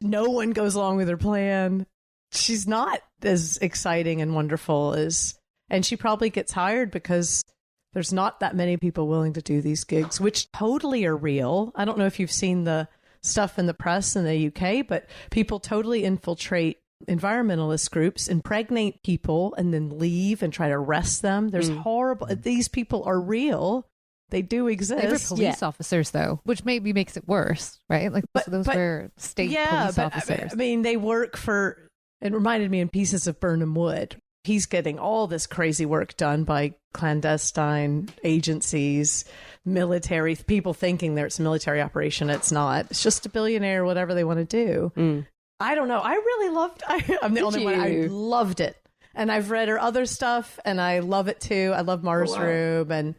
No one goes along with her plan. She's not as exciting and wonderful as... And she probably gets hired because there's not that many people willing to do these gigs, which totally are real. I don't know if you've seen the stuff in the press in the UK, but people totally infiltrate environmentalist groups, impregnate people, and then leave and try to arrest them. There's horrible... These people are real. They do exist. They were police officers, though, which maybe makes it worse, right? Like, those were state police officers. I mean, they work for... It reminded me in Pieces of Burnham Wood. He's getting all this crazy work done by clandestine agencies, military, people thinking there's a military operation. It's not. It's just a billionaire, whatever they want to do. I don't know. I really loved... I'm the only one. I loved it. And I've read her other stuff, and I love it, too. I love Mars Room and...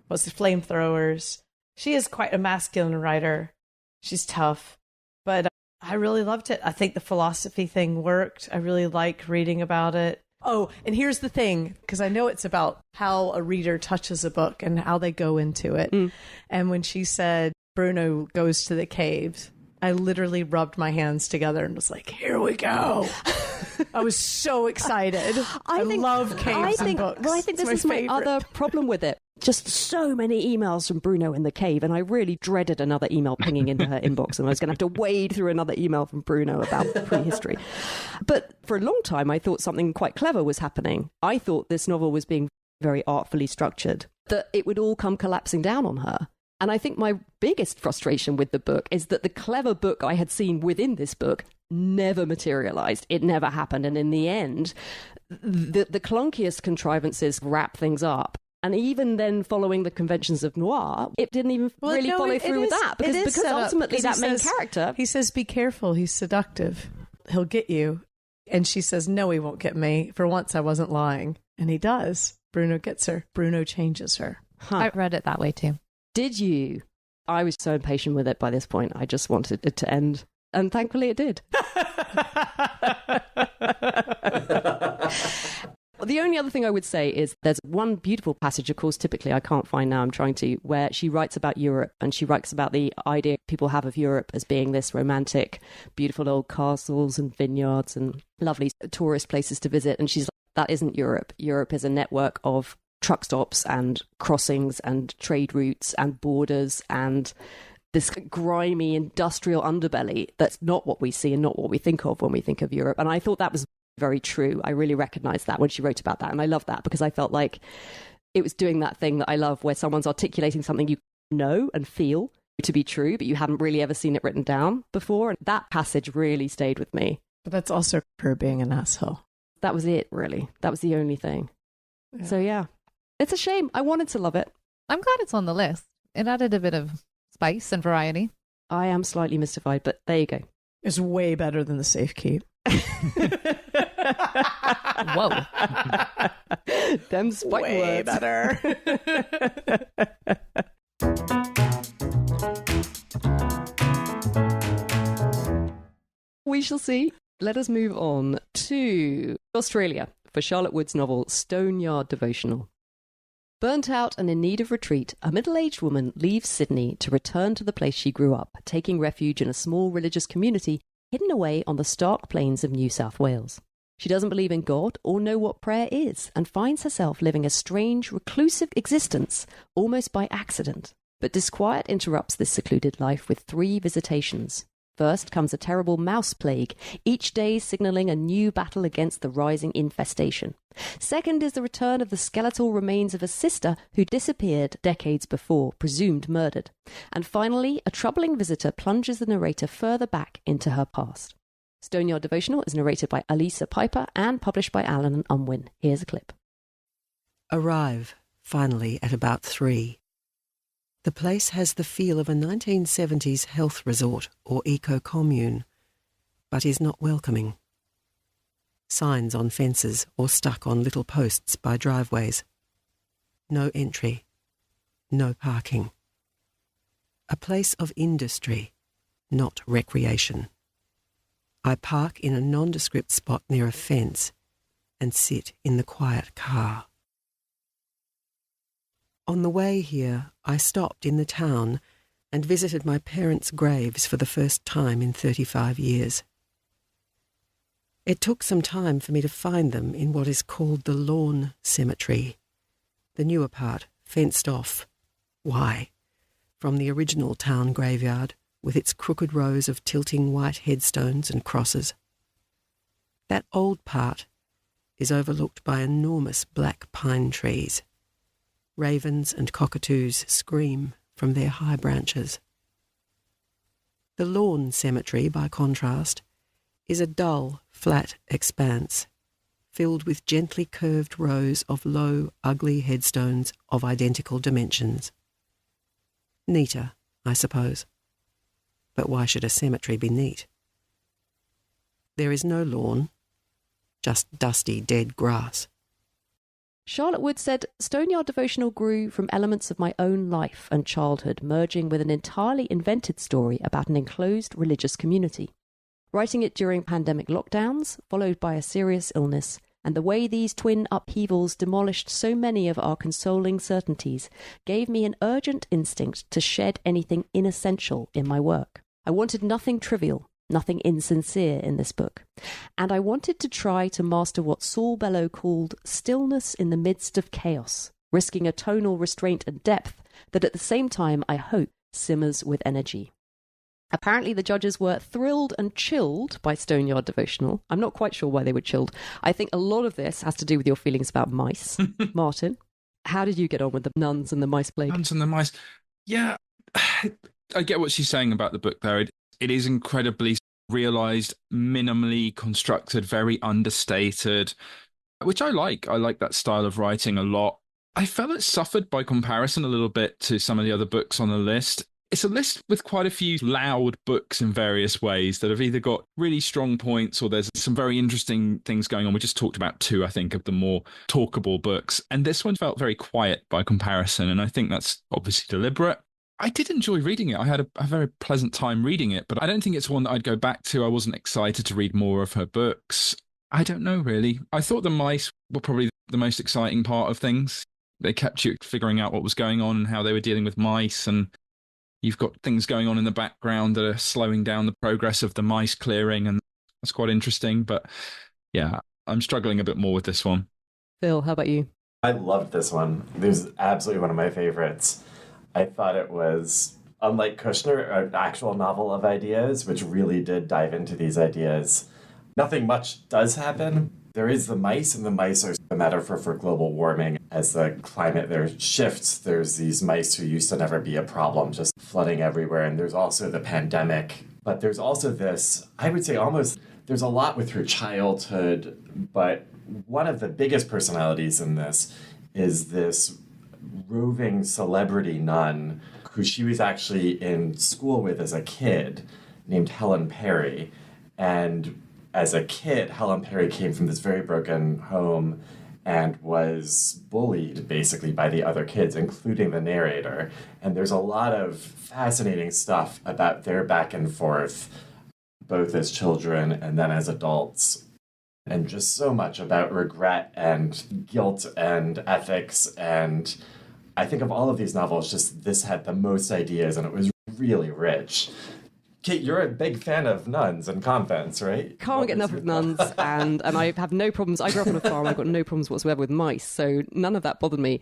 What's the Flamethrowers? She is quite a masculine writer. She's tough. But I really loved it. I think the philosophy thing worked. I really like reading about it. Oh, and here's the thing, because I know it's about how a reader touches a book and how they go into it. And when she said Bruno goes to the caves, I literally rubbed my hands together and was like, here we go. I was so excited. I love caves and books. Well, I think this is my other problem with it. Just so many emails from Bruno in the cave, and I really dreaded another email pinging into her inbox, and I was going to have to wade through another email from Bruno about prehistory. But for a long time, I thought something quite clever was happening. I thought this novel was being very artfully structured, that it would all come collapsing down on her. And I think my biggest frustration with the book is that the clever book I had seen within this book never materialized. It never happened. And in the end, the clunkiest contrivances wrap things up. And even then, following the conventions of noir, it didn't even follow through with that. Because ultimately that main character... He says, be careful, he's seductive. He'll get you. And she says, no, he won't get me. For once, I wasn't lying. And he does. Bruno gets her. Bruno changes her. I read it that way, too. Did you? I was so impatient with it by this point. I just wanted it to end. And thankfully it did. The only other thing I would say is there's one beautiful passage, of course, typically I can't find now, I'm trying to, where she writes about Europe, and she writes about the idea people have of Europe as being this romantic, beautiful old castles and vineyards and lovely tourist places to visit. And she's like, that isn't Europe. Europe is a network of truck stops and crossings and trade routes and borders and this grimy industrial underbelly that's not what we see and not what we think of when we think of Europe. And I thought that was very true. I really recognized that when she wrote about that. And I love that because I felt like it was doing that thing that I love where someone's articulating something you know and feel to be true, but you hadn't really ever seen it written down before. And that passage really stayed with me. But that's also her being an asshole. That was it, really. That was the only thing. Yeah. So yeah, it's a shame. I wanted to love it. I'm glad it's on the list. It added a bit of spice and variety. I am slightly mystified, but there you go. It's way better than the Safekeep. Whoa. Them spike way words. Better. We shall see. let us move on to Australia for Charlotte Wood's novel Stoneyard Devotional. Burnt out and in need of retreat, a middle-aged woman leaves Sydney to return to the place she grew up, taking refuge in a small religious community hidden away on the stark plains of New South Wales. She doesn't believe in God or know what prayer is, and finds herself living a strange, reclusive existence almost by accident. But disquiet interrupts this secluded life with 3 visitations. First comes a terrible mouse plague, each day signalling a new battle against the rising infestation. Second is the return of the skeletal remains of a sister who disappeared decades before, presumed murdered. And finally, a troubling visitor plunges the narrator further back into her past. Stoneyard Devotional is narrated by Alisa Piper and published by Allen and Unwin. Here's a clip. Arrive, finally, at about 3. The place has the feel of a 1970s health resort or eco-commune, but is not welcoming. Signs on fences or stuck on little posts by driveways. No entry. No parking. A place of industry, not recreation. I park in a nondescript spot near a fence and sit in the quiet car. On the way here, I stopped in the town and visited my parents' graves for the first time in 35 years. It took some time for me to find them in what is called the Lawn Cemetery, the newer part, fenced off. Why? From the original town graveyard, with its crooked rows of tilting white headstones and crosses. That old part is overlooked by enormous black pine trees. Ravens and cockatoos scream from their high branches. The Lawn Cemetery, by contrast, is a dull, flat expanse, filled with gently curved rows of low, ugly headstones of identical dimensions. Neater, I suppose. But why should a cemetery be neat? There is no lawn, just dusty, dead grass. Charlotte Wood said, Stoneyard Devotional grew from elements of my own life and childhood, merging with an entirely invented story about an enclosed religious community. Writing it during pandemic lockdowns, followed by a serious illness, and the way these twin upheavals demolished so many of our consoling certainties, gave me an urgent instinct to shed anything inessential in my work. I wanted nothing trivial, nothing insincere in this book. And I wanted to try to master what Saul Bellow called stillness in the midst of chaos, risking a tonal restraint and depth that at the same time, I hope, simmers with energy. Apparently the judges were thrilled and chilled by Stoneyard Devotional. I'm not quite sure why they were chilled. I think a lot of this has to do with your feelings about mice. Martin, how did you get on with the nuns and the mice plague? Nuns and the mice. Yeah, I get what she's saying about the book there. It is incredibly realised, minimally constructed, very understated, which I like. I like that style of writing a lot. I felt it suffered by comparison a little bit to some of the other books on the list. It's a list with quite a few loud books in various ways that have either got really strong points or there's some very interesting things going on. We just talked about 2, I think, of the more talkable books. And this one felt very quiet by comparison. And I think that's obviously deliberate. I did enjoy reading it. I had a very pleasant time reading it, but I don't think it's one that I'd go back to. I wasn't excited to read more of her books. I don't know, really. I thought the mice were probably the most exciting part of things. They kept you figuring out what was going on and how they were dealing with mice, and you've got things going on in the background that are slowing down the progress of the mice clearing, and that's quite interesting. But yeah, I'm struggling a bit more with this one. Phil, how about you? I loved this one. It was absolutely one of my favorites. I thought it was, unlike Kushner, an actual novel of ideas, which really did dive into these ideas. Nothing much does happen. There is the mice, and the mice are a metaphor for global warming. As the climate there shifts, there's these mice who used to never be a problem, just flooding everywhere. And there's also the pandemic. But there's also this, I would say almost, there's a lot with her childhood, but one of the biggest personalities in this is this roving celebrity nun who she was actually in school with as a kid, named Helen Perry. And as a kid, Helen Perry came from this very broken home and was bullied basically by the other kids, including the narrator. And there's a lot of fascinating stuff about their back and forth. both as children and then as adults. And just so much about regret and guilt and ethics. And I think of all of these novels, just this had the most ideas and it was really rich. Kate, you're a big fan of nuns and convents, right? Can't get enough of nuns, and I have no problems. I grew up on a farm. I've got no problems whatsoever with mice, so none of that bothered me.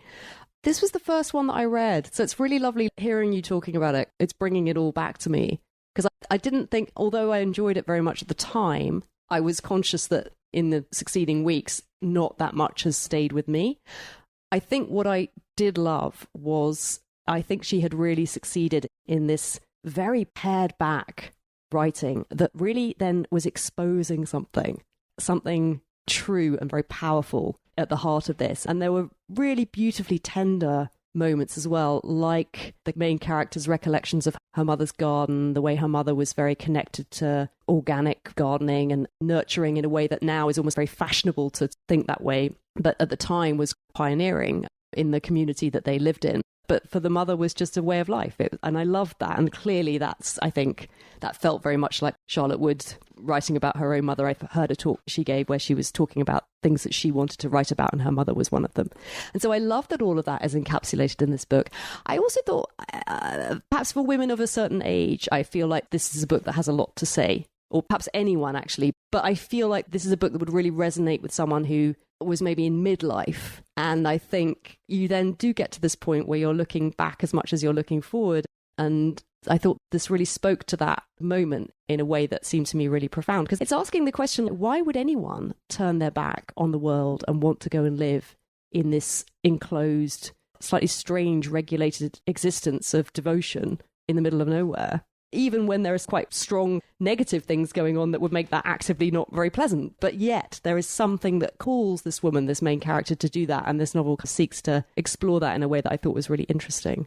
This was the first one that I read, so it's really lovely hearing you talking about it. It's bringing it all back to me, because I didn't think, although I enjoyed it very much at the time, I was conscious that in the succeeding weeks, not that much has stayed with me. I think what I did love was, I think she had really succeeded in this very pared back writing that really then was exposing something true and very powerful at the heart of this. And there were really beautifully tender moments as well, like the main character's recollections of her mother's garden, the way her mother was very connected to organic gardening and nurturing in a way that now is almost very fashionable to think that way, but at the time was pioneering in the community that they lived in. But for the mother was just a way of life. And I loved that. And clearly I think that felt very much like Charlotte Wood writing about her own mother. I heard a talk she gave where she was talking about things that she wanted to write about, and her mother was one of them. And so I love that all of that is encapsulated in this book. I also thought, perhaps for women of a certain age, I feel like this is a book that has a lot to say, or perhaps anyone actually. But I feel like this is a book that would really resonate with someone who was maybe in midlife. And I think you then do get to this point where you're looking back as much as you're looking forward. And I thought this really spoke to that moment in a way that seemed to me really profound, because it's asking the question, why would anyone turn their back on the world and want to go and live in this enclosed, slightly strange, regulated existence of devotion in the middle of nowhere? Even when there is quite strong negative things going on that would make that actively not very pleasant. But yet there is something that calls this woman, this main character, to do that. And this novel seeks to explore that in a way that I thought was really interesting.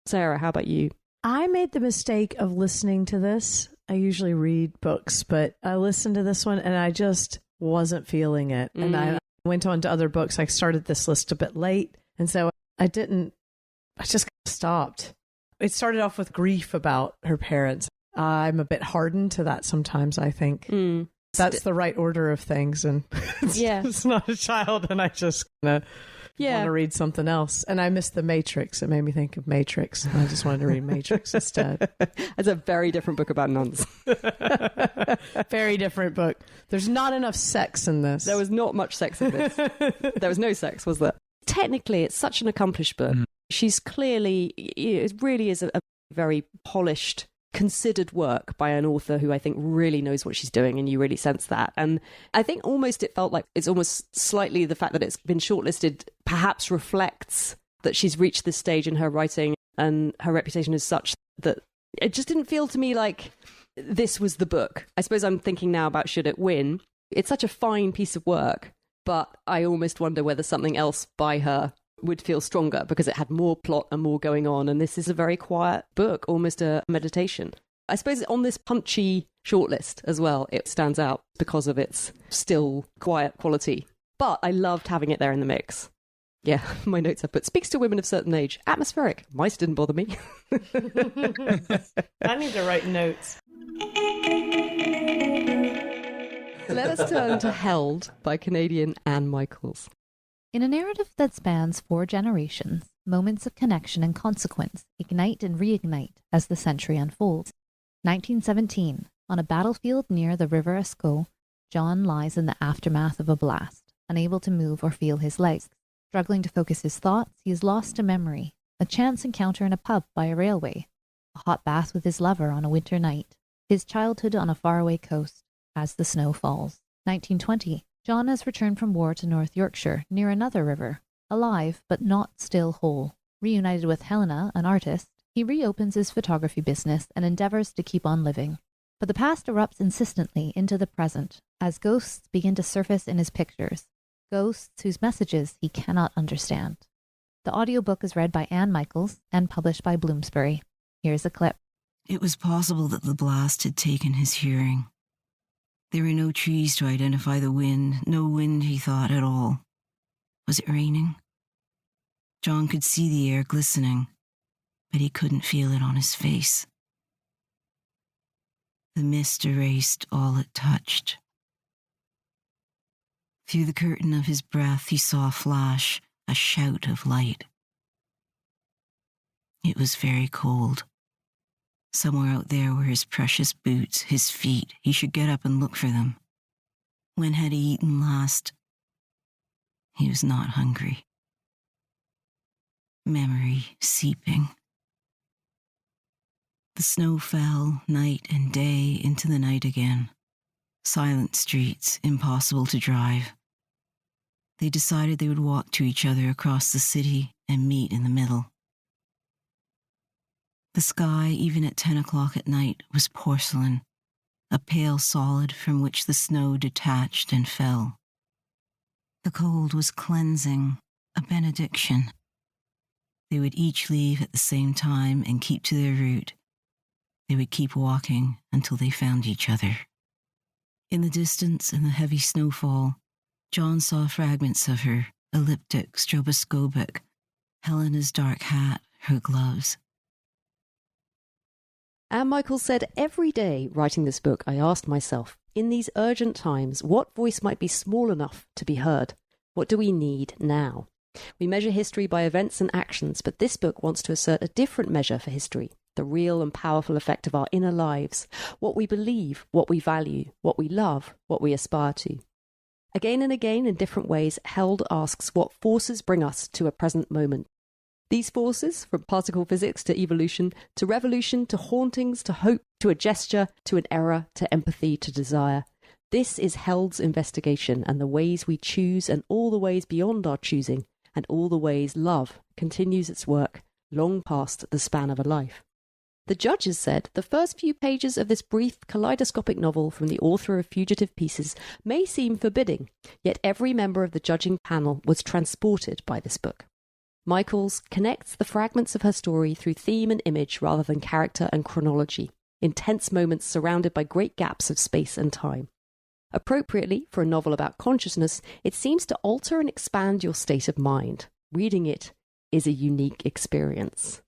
Sarah, how about you? I made the mistake of listening to this. I usually read books, but I listened to this one and I just wasn't feeling it. And I went on to other books. I started this list a bit late. And so I just stopped. It started off with grief about her parents. I'm a bit hardened to that sometimes, I think. That's the right order of things. And it's not a child, and I just want to read something else. And I missed The Matrix. It made me think of Matrix. And I just wanted to read Matrix instead. It's a very different book about nuns. Very different book. There's not enough sex in this. There was not much sex in this. There was no sex, was there? Technically, it's such an accomplished book. She's clearly, it really is a very polished, considered work by an author who I think really knows what she's doing, and you really sense that. And I think almost it felt like it's almost slightly the fact that it's been shortlisted perhaps reflects that she's reached this stage in her writing and her reputation is such that it just didn't feel to me like this was the book. I suppose I'm thinking now about should it win. It's such a fine piece of work, but I almost wonder whether something else by her would feel stronger because it had more plot and more going on. And this is a very quiet book, almost a meditation. I suppose on this punchy shortlist as well, it stands out because of its still quiet quality. But I loved having it there in the mix. Yeah, my notes I put, speaks to women of certain age. Atmospheric. Mice didn't bother me. I need to write notes. Let us turn to Held by Canadian Anne Michaels. In a narrative that spans 4 generations, moments of connection and consequence ignite and reignite as the century unfolds. 1917, on a battlefield near the River Escaut, John lies in the aftermath of a blast, unable to move or feel his legs. Struggling to focus his thoughts, he is lost to memory, a chance encounter in a pub by a railway, a hot bath with his lover on a winter night, his childhood on a faraway coast as the snow falls. 1920, John has returned from war to North Yorkshire, near another river. Alive, but not still whole. Reunited with Helena, an artist, he reopens his photography business and endeavors to keep on living. But the past erupts insistently into the present, as ghosts begin to surface in his pictures. Ghosts whose messages he cannot understand. The audiobook is read by Anne Michaels and published by Bloomsbury. Here's a clip. It was possible that the blast had taken his hearing. There were no trees to identify the wind, no wind, he thought, at all. Was it raining? John could see the air glistening, but he couldn't feel it on his face. The mist erased all it touched. Through the curtain of his breath, he saw a flash, a shout of light. It was very cold. Somewhere out there were his precious boots, his feet. He should get up and look for them. When had he eaten last? He was not hungry. Memory seeping. The snow fell night and day into the night again. Silent streets, impossible to drive. They decided they would walk to each other across the city and meet in the middle. The sky, even at 10 o'clock at night, was porcelain, a pale solid from which the snow detached and fell. The cold was cleansing, a benediction. They would each leave at the same time and keep to their route. They would keep walking until they found each other. In the distance, in the heavy snowfall, John saw fragments of her, elliptic, stroboscopic, Helena's dark hat, her gloves. Anne Michaels said, every day writing this book, I asked myself, in these urgent times, what voice might be small enough to be heard? What do we need now? We measure history by events and actions, but this book wants to assert a different measure for history, the real and powerful effect of our inner lives, what we believe, what we value, what we love, what we aspire to. Again and again, in different ways, Held asks what forces bring us to a present moment. These forces, from particle physics to evolution, to revolution, to hauntings, to hope, to a gesture, to an error, to empathy, to desire. This is Held's investigation, and the ways we choose and all the ways beyond our choosing, and all the ways love continues its work long past the span of a life. The judges said the first few pages of this brief kaleidoscopic novel from the author of Fugitive Pieces may seem forbidding, yet every member of the judging panel was transported by this book. Michaels connects the fragments of her story through theme and image rather than character and chronology, intense moments surrounded by great gaps of space and time. Appropriately, for a novel about consciousness, it seems to alter and expand your state of mind. Reading it is a unique experience.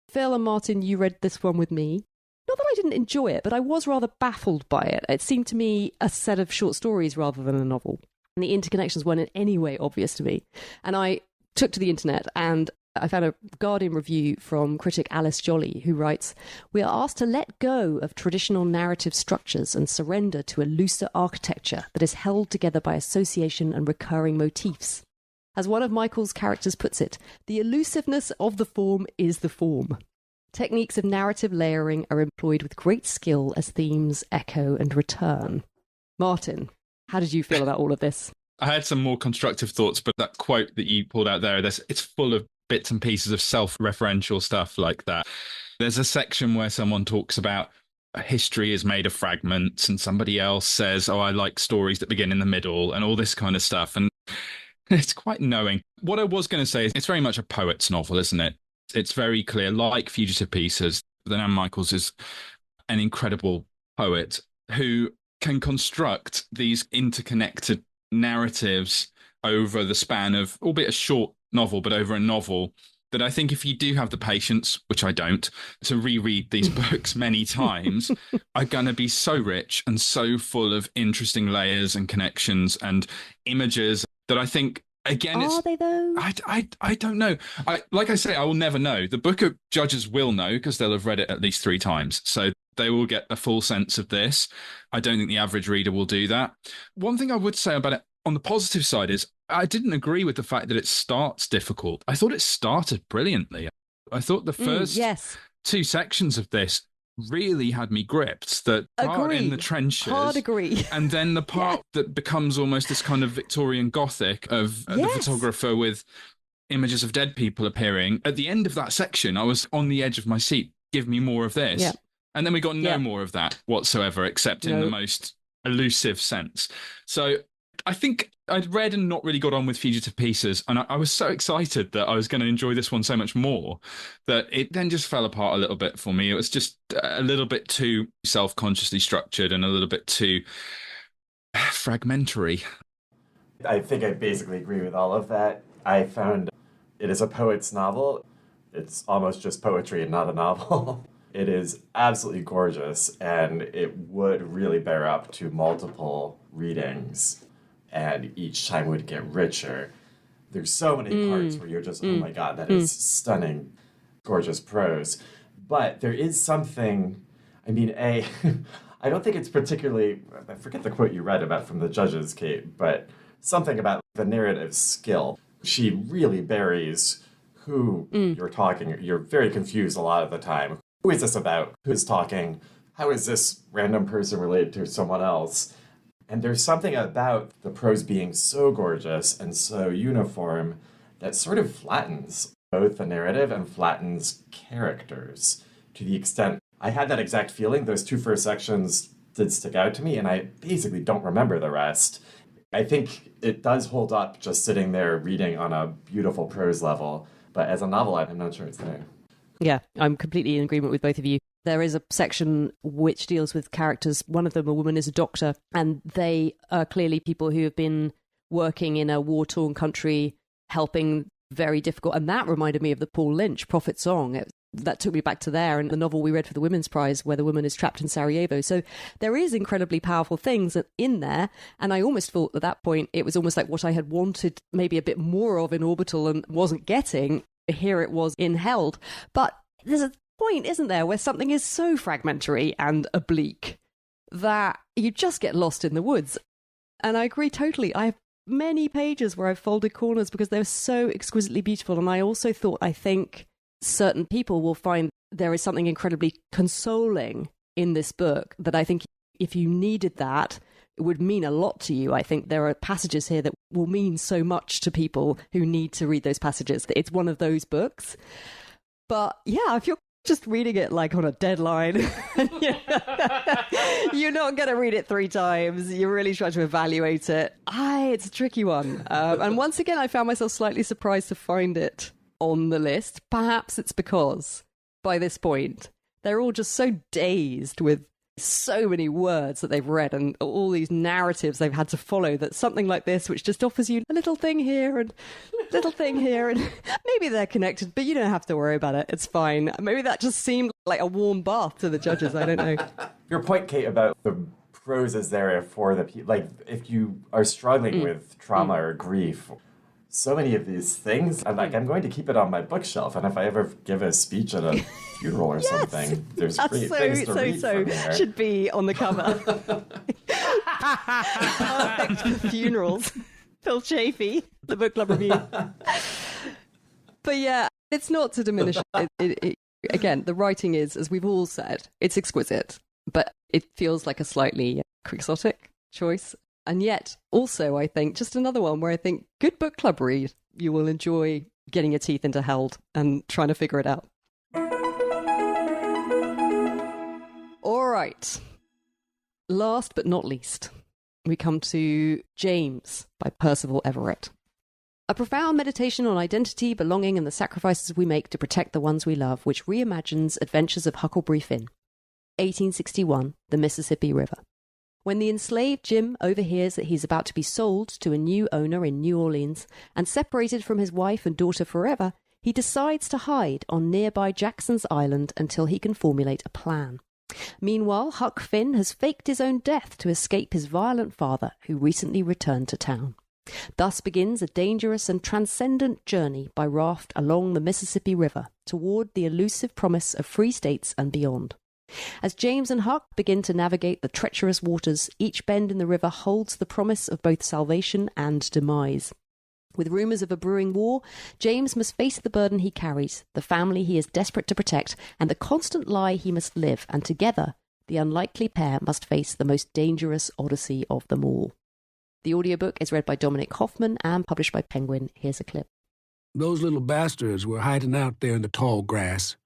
Phil and Martin, you read this one with me. Not that I didn't enjoy it, but I was rather baffled by it. It seemed to me a set of short stories rather than a novel. And the interconnections weren't in any way obvious to me. And I took to the internet and I found a Guardian review from critic Alice Jolly, who writes, "We are asked to let go of traditional narrative structures and surrender to a looser architecture that is held together by association and recurring motifs. As one of Michael's characters puts it, the elusiveness of the form is the form. Techniques of narrative layering are employed with great skill as themes echo and return." Martin, how did you feel about all of this? I had some more constructive thoughts, but that quote that you pulled out there, it's full of bits and pieces of self-referential stuff like that. There's a section where someone talks about history is made of fragments, and somebody else says, oh, I like stories that begin in the middle, and all this kind of stuff. And it's quite knowing. What I was going to say is it's very much a poet's novel, isn't it? It's very clear, like Fugitive Pieces, that Anne Michaels is an incredible poet who can construct these interconnected narratives over the span of, albeit a short novel, but over a novel that I think if you do have the patience, which I don't, to reread these books many times, are going to be so rich and so full of interesting layers and connections and images that I think, again, Are they though? I don't know. Like I say, I will never know. The book of judges will know because they'll have read it at least 3 times. So they will get a full sense of this. I don't think the average reader will do that. One thing I would say about it on the positive side is I didn't agree with the fact that it starts difficult. I thought it started brilliantly. I thought the first 2 sections of this really had me gripped. The part in the trenches. Hard agree. And then the part that becomes almost this kind of Victorian Gothic of the photographer with images of dead people appearing. At the end of that section, I was on the edge of my seat. Give me more of this. Yeah. And then we got no more of that whatsoever, except in the most elusive sense. So I think I'd read and not really got on with Fugitive Pieces, and I was so excited that I was going to enjoy this one so much more that it then just fell apart a little bit for me. It was just a little bit too self-consciously structured and a little bit too fragmentary. I think I basically agree with all of that. I found it is a poet's novel. It's almost just poetry and not a novel. It is absolutely gorgeous, and it would really bear up to multiple readings, and each time would get richer. There's so many parts where you're just, oh my God, that is stunning, gorgeous prose. But there is something, I mean, I don't think it's particularly, I forget the quote you read about from the judges, Kate, but something about the narrative skill. She really buries who you're talking. You're very confused a lot of the time. Who is this about? Who is talking? How is this random person related to someone else? And there's something about the prose being so gorgeous and so uniform that sort of flattens both the narrative and flattens characters to the extent I had that exact feeling. Those two first sections did stick out to me, and I basically don't remember the rest. I think it does hold up just sitting there reading on a beautiful prose level, but as a novel, I'm not sure it's there. Yeah, I'm completely in agreement with both of you. There is a section which deals with characters. One of them, a woman, is a doctor, and they are clearly people who have been working in a war-torn country, helping very difficult. And that reminded me of the Paul Lynch Prophet Song. That took me back to there, and the novel we read for the Women's Prize, where the woman is trapped in Sarajevo. So there is incredibly powerful things in there, and I almost thought at that point it was almost like what I had wanted maybe a bit more of in Orbital and wasn't getting. Here it was in Held. But there's a point, isn't there, where something is so fragmentary and oblique that you just get lost in the woods. And I agree totally. I have many pages where I've folded corners because they're so exquisitely beautiful. And I also thought, I think certain people will find there is something incredibly consoling in this book that I think if you needed that, it would mean a lot to you. I think there are passages here that will mean so much to people who need to read those passages. It's one of those books. But yeah, if you're just reading it like on a deadline, you're not going to read it 3 times. You're really trying to evaluate it. It's a tricky one. And once again, I found myself slightly surprised to find it on the list. Perhaps it's because by this point, they're all just so dazed with so many words that they've read and all these narratives they've had to follow, that something like this, which just offers you a little thing here and little thing here, and maybe they're connected, but you don't have to worry about it. It's fine. Maybe that just seemed like a warm bath to the judges. I don't know. Your point, Kate, about the prose is there for the people. Like, if you are struggling with trauma or grief, so many of these things, I'm going to keep it on my bookshelf, and if I ever give a speech at a funeral or something, there's great things to read from there. Should be on the cover. Perfect for funerals. Phil Chafee, the book club review. But yeah, it's not to diminish it. Again, the writing is, as we've all said, it's exquisite, but it feels like a slightly quixotic choice. And yet, also, I think, just another one where I think, good book club read, you will enjoy getting your teeth into Held and trying to figure it out. All right. Last but not least, we come to James by Percival Everett. A profound meditation on identity, belonging, and the sacrifices we make to protect the ones we love, which reimagines Adventures of Huckleberry Finn. 1861, the Mississippi River. When the enslaved Jim overhears that he's about to be sold to a new owner in New Orleans and separated from his wife and daughter forever, he decides to hide on nearby Jackson's Island until he can formulate a plan. Meanwhile, Huck Finn has faked his own death to escape his violent father, who recently returned to town. Thus begins a dangerous and transcendent journey by raft along the Mississippi River toward the elusive promise of free states and beyond. As James and Huck begin to navigate the treacherous waters, each bend in the river holds the promise of both salvation and demise. With rumours of a brewing war, James must face the burden he carries, the family he is desperate to protect, and the constant lie he must live, and together, the unlikely pair must face the most dangerous odyssey of them all. The audiobook is read by Dominic Hoffman and published by Penguin. Here's a clip. Those little bastards were hiding out there in the tall grass.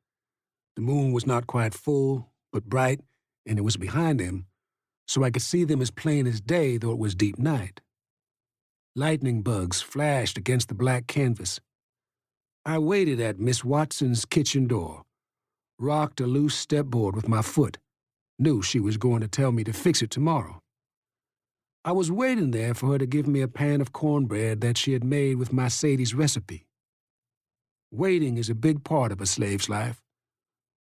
The moon was not quite full, but bright, and it was behind them, so I could see them as plain as day, though it was deep night. Lightning bugs flashed against the black canvas. I waited at Miss Watson's kitchen door, rocked a loose stepboard with my foot, knew she was going to tell me to fix it tomorrow. I was waiting there for her to give me a pan of cornbread that she had made with my Sadie's recipe. Waiting is a big part of a slave's life.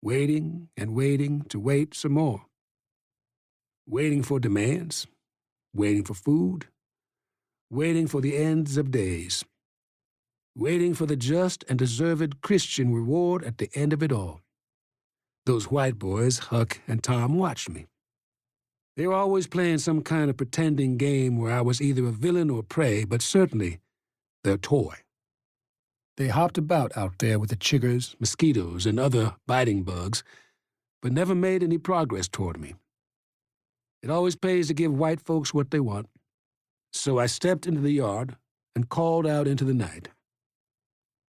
waiting and waiting to wait some more. Waiting for demands, waiting for food, waiting for the ends of days, waiting for the just and deserved Christian reward at the end of it all. Those white boys, Huck and Tom, watched me. They were always playing some kind of pretending game where I was either a villain or prey, but certainly their toy. They hopped about out there with the chiggers, mosquitoes, and other biting bugs, but never made any progress toward me. It always pays to give white folks what they want, so I stepped into the yard and called out into the night.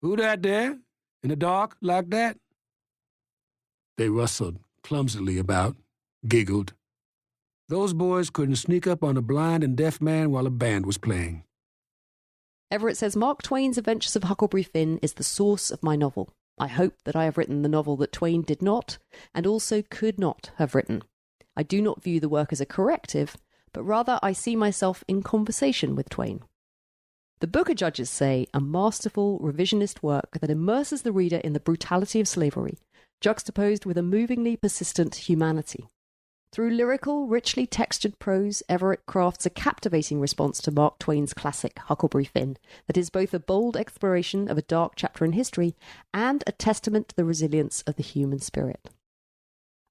"Who that there? In the dark like that?" They rustled clumsily about, giggled. Those boys couldn't sneak up on a blind and deaf man while a band was playing. Everett says Mark Twain's Adventures of Huckleberry Finn is the source of my novel. I hope that I have written the novel that Twain did not, and also could not have written. I do not view the work as a corrective, but rather I see myself in conversation with Twain. The Booker judges say a masterful revisionist work that immerses the reader in the brutality of slavery, juxtaposed with a movingly persistent humanity. Through lyrical, richly textured prose, Everett crafts a captivating response to Mark Twain's classic Huckleberry Finn that is both a bold exploration of a dark chapter in history and a testament to the resilience of the human spirit.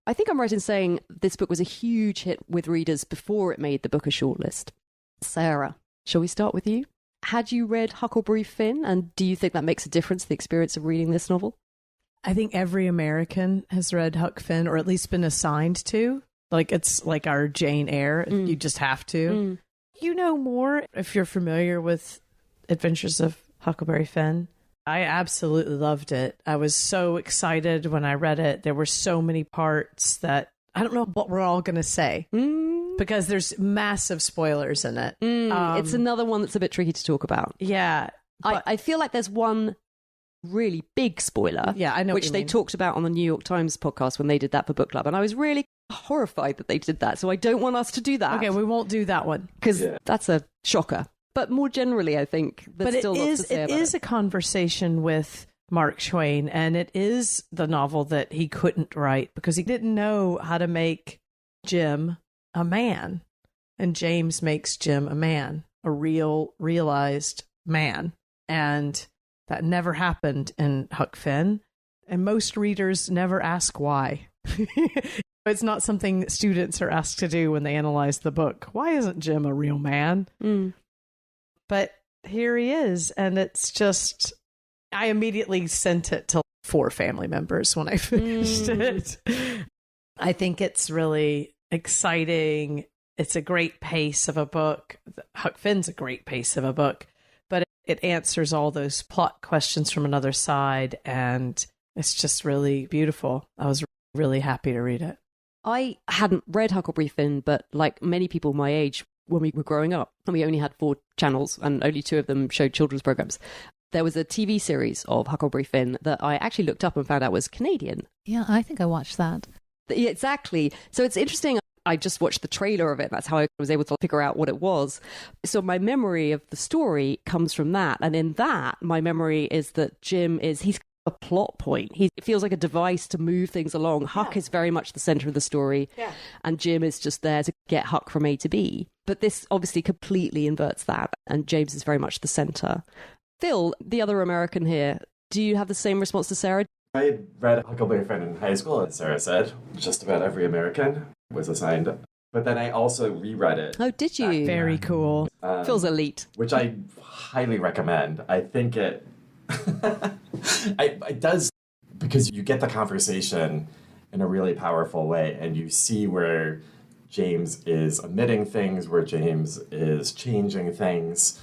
I think I'm right in saying this book was a huge hit with readers before it made the Booker shortlist. Sarah, shall we start with you? Had you read Huckleberry Finn, and do you think that makes a difference to the experience of reading this novel? I think every American has read Huck Finn, or at least been assigned to. Like, it's like our Jane Eyre. You just have to. You know more if you're familiar with Adventures of Huckleberry Finn. I absolutely loved it. I was so excited when I read it. There were so many parts that I don't know what we're all going to say because there's massive spoilers in it. It's another one that's a bit tricky to talk about. Yeah. I feel like there's one really big spoiler, yeah, I know which they talked about on the New York Times podcast when they did that for Book Club, and I was really horrified that they did that, so I don't want us to do that. Okay, we won't do that one because that's a shocker. But more generally, I think there's still lots to say about it. It is a conversation with Mark Twain, and it is the novel that he couldn't write because he didn't know how to make Jim a man, and James makes Jim a man, a realized man, and that never happened in Huck Finn, and most readers never ask why. It's not something that students are asked to do when they analyze the book. Why isn't Jim a real man? But here he is, and it's just... I immediately sent it to 4 family members when I finished it. I think it's really exciting. It's a great pace of a book. Huck Finn's a great pace of a book. But it answers all those plot questions from another side, and it's just really beautiful. I was really happy to read it. I hadn't read Huckleberry Finn, but like many people my age, when we were growing up, and we only had 4 channels, and only 2 of them showed children's programs, there was a TV series of Huckleberry Finn that I actually looked up and found out was Canadian. Yeah, I think I watched that. Yeah, exactly. So it's interesting. I just watched the trailer of it. That's how I was able to figure out what it was. So my memory of the story comes from that. And in that, my memory is that Jim he's a plot point. He feels like a device to move things along. Huck is very much the center of the story. Yeah. And Jim is just there to get Huck from A to B. But this obviously completely inverts that. And James is very much the center. Phil, the other American here, do you have the same response to Sarah? I read Huckleberry Finn in high school, as Sarah said. Just about every American was assigned. But then I also reread it. Oh, did you? Very cool. Phil's elite. Which I highly recommend. I think it... it does, because you get the conversation in a really powerful way, and you see where James is omitting things, where James is changing things.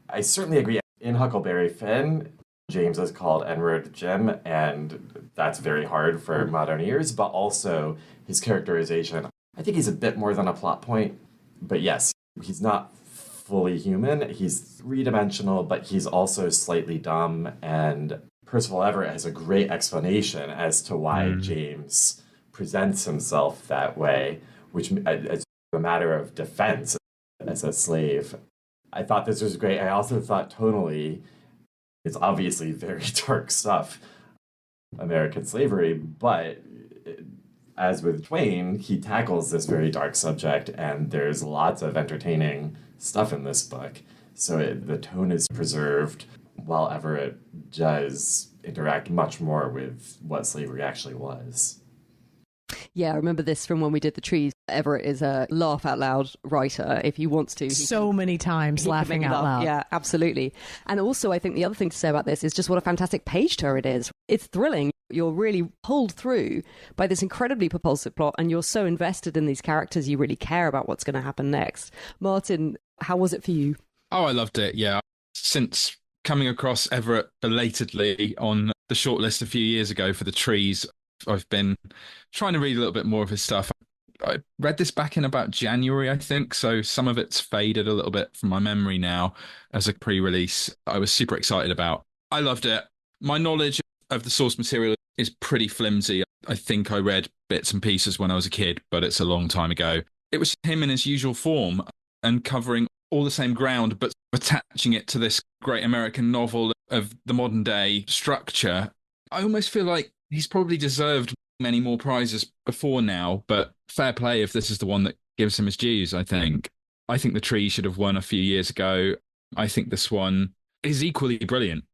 I certainly agree. In Huckleberry Finn, James is called N-word Jim, and that's very hard for modern ears, but also his characterization. I think he's a bit more than a plot point, but yes, he's not fully human. He's 3-dimensional, but he's also slightly dumb, and Percival Everett has a great explanation as to why James presents himself that way, which is a matter of defense as a slave. I thought this was great. I also thought tonally, it's obviously very dark stuff, American slavery, but as with Twain, he tackles this very dark subject, and there's lots of entertaining stuff in this book. So the tone is preserved while Everett does interact much more with what slavery actually was. Yeah, I remember this from when we did the trees. Everett is a laugh out loud writer if he wants to. So many times laughing out loud. Yeah, absolutely. And also, I think the other thing to say about this is just what a fantastic page turn it is. It's thrilling. You're really pulled through by this incredibly propulsive plot, and you're so invested in these characters, you really care about what's going to happen next. Martin, how was it for you? Oh, I loved it, yeah. Since coming across Everett belatedly on the shortlist a few years ago for the trees, I've been trying to read a little bit more of his stuff. I read this back in about January, I think, so some of it's faded a little bit from my memory now as a pre-release. I was super excited about. I loved it. My knowledge of the source material is pretty flimsy. I think I read bits and pieces when I was a kid, but it's a long time ago. It was him in his usual form and covering all the same ground, but attaching it to this great American novel of the modern day structure. I almost feel like he's probably deserved many more prizes before now, but fair play if this is the one that gives him his dues, I think. I think The Tree should have won a few years ago. I think this one is equally brilliant.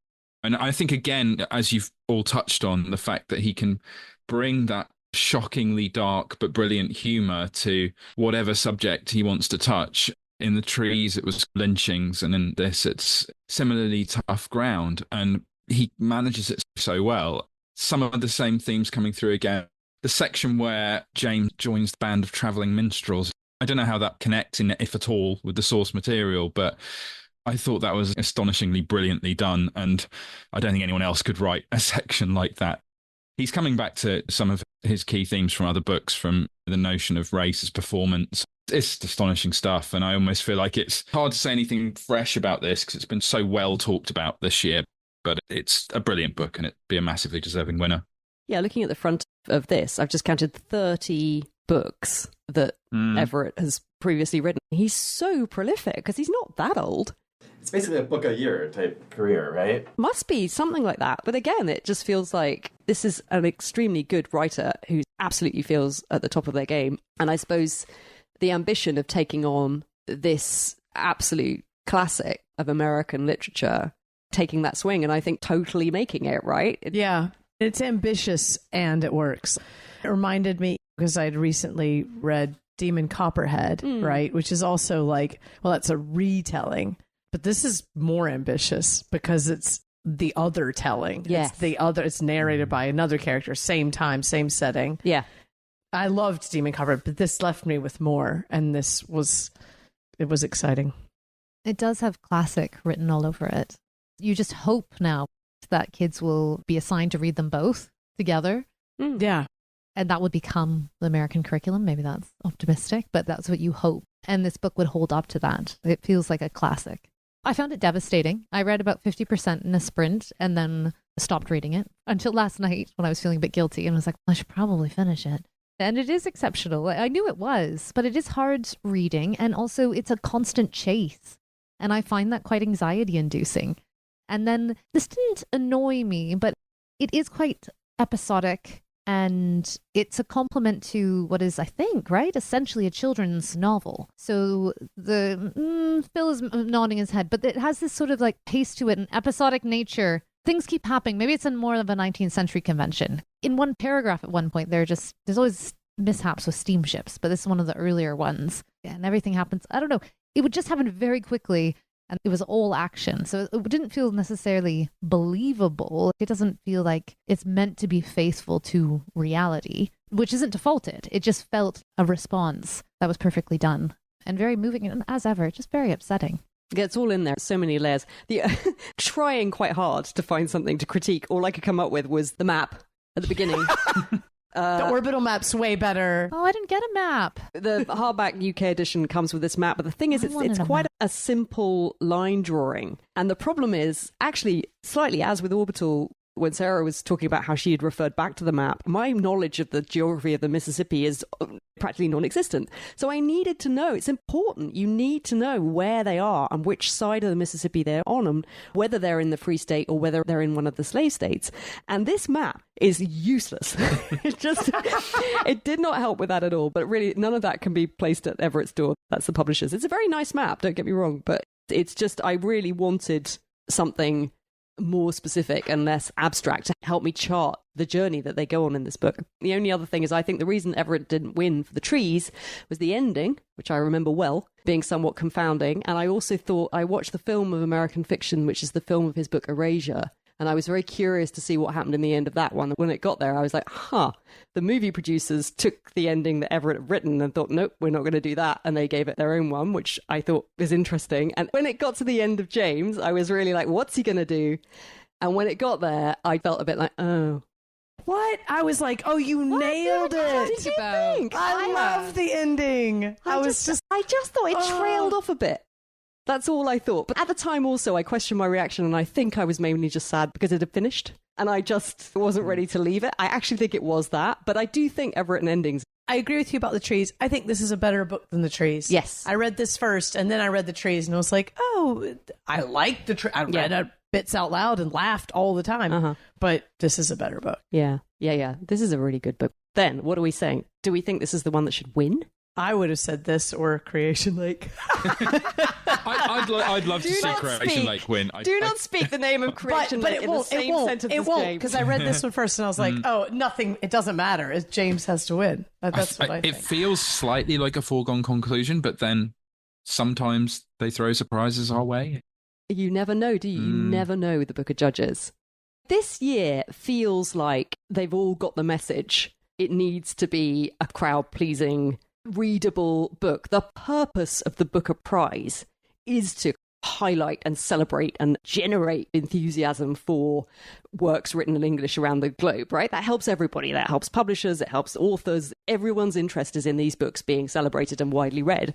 And I think, again, as you've all touched on, the fact that he can bring that shockingly dark but brilliant humour to whatever subject he wants to touch. In The Trees, it was lynchings, and in this, it's similarly tough ground. And he manages it so well. Some of the same themes coming through again. The section where James joins the band of travelling minstrels, I don't know how that connects, if at all, with the source material, but I thought that was astonishingly brilliantly done, and I don't think anyone else could write a section like that. He's coming back to some of his key themes from other books, from the notion of race as performance. It's astonishing stuff, and I almost feel like it's hard to say anything fresh about this because it's been so well talked about this year. But it's a brilliant book, and it'd be a massively deserving winner. Yeah, looking at the front of this, I've just counted 30 books that Everett has previously written. He's so prolific because he's not that old. It's basically a book a year type career, right? Must be something like that. But again, it just feels like this is an extremely good writer who absolutely feels at the top of their game. And I suppose the ambition of taking on this absolute classic of American literature, taking that swing, and I think totally making it, right? Yeah, it's ambitious and it works. It reminded me, because I'd recently read Demon Copperhead, right? Which is also like, well, that's a retelling. But this is more ambitious because it's the other telling. Yes. It's narrated by another character, same time, same setting. Yeah. I loved Demon Copperhead, but this left me with more, and it was exciting. It does have classic written all over it. You just hope now that kids will be assigned to read them both together. Yeah. And that would become the American curriculum. Maybe that's optimistic, but that's what you hope. And this book would hold up to that. It feels like a classic. I found it devastating. I read about 50% in a sprint and then stopped reading it until last night when I was feeling a bit guilty and was like, I should probably finish it. And it is exceptional. I knew it was, but it is hard reading. And also it's a constant chase. And I find that quite anxiety inducing. And then this didn't annoy me, but it is quite episodic. And it's a complement to what is, I think, right, essentially a children's novel. So Phil is nodding his head, but it has this sort of like pace to it, an episodic nature. Things keep happening. Maybe it's in more of a 19th century convention. In one paragraph at one point, there's always mishaps with steamships, but this is one of the earlier ones. And everything happens, I don't know, it would just happen very quickly. And it was all action. So it didn't feel necessarily believable. It doesn't feel like it's meant to be faithful to reality, which isn't defaulted. It just felt a response that was perfectly done and very moving. And as ever, just very upsetting. Yeah, it's all in there. So many layers. Trying quite hard to find something to critique. All I could come up with was the map at the beginning. The orbital map's way better. Oh, I didn't get a map. The hardback UK edition comes with this map, but the thing is, it's quite a simple line drawing. And the problem is, actually, slightly as with Orbital, when Sarah was talking about how she had referred back to the map, my knowledge of the geography of the Mississippi is practically non-existent. So I needed to know. It's important. You need to know where they are and which side of the Mississippi they're on, and whether they're in the free state or whether they're in one of the slave states. And this map is useless. It did not help with that at all. But really, none of that can be placed at Everett's door. That's the publishers. It's a very nice map, don't get me wrong, but it's just, I really wanted something more specific and less abstract to help me chart the journey that they go on in this book. The only other thing is, I think the reason Everett didn't win for the trees was the ending, which I remember well, being somewhat confounding. And I also thought, I watched the film of American Fiction, which is the film of his book Erasure, and I was very curious to see what happened in the end of that one. When it got there, I was like, the movie producers took the ending that Everett had written and thought, nope, we're not going to do that. And they gave it their own one, which I thought was interesting. And when it got to the end of James, I was really like, what's he going to do? And when it got there, I felt a bit like, oh. What? I was like, oh, you nailed it. What did you think? I love the ending. I just thought it trailed off a bit. That's all I thought. But at the time also, I questioned my reaction, and I think I was mainly just sad because it had finished and I just wasn't ready to leave it. I actually think it was that, but I do think Everett and endings. I agree with you about the trees. I think this is a better book than the trees. Yes. I read this first, and then I read the trees, and I was like, oh, I like the trees. I read bits out loud and laughed all the time, but this is a better book. Yeah. This is a really good book. Then, what are we saying? Do we think this is the one that should win? I would have said this or Creation Lake. I'd love to see Creation Lake win. Do not speak the name of Creation Lake in the same sentence as James. Because I read this one first and I was like, oh, nothing, it doesn't matter. James has to win. That's what I think. It feels slightly like a foregone conclusion, but then sometimes they throw surprises our way. You never know, do you? You never know with the Book of Judges. This year feels like they've all got the message. It needs to be a crowd-pleasing, readable book. The purpose of the Booker Prize is to highlight and celebrate and generate enthusiasm for works written in English around the globe, right? That helps everybody. That helps publishers. It helps authors. Everyone's interest is in these books being celebrated and widely read.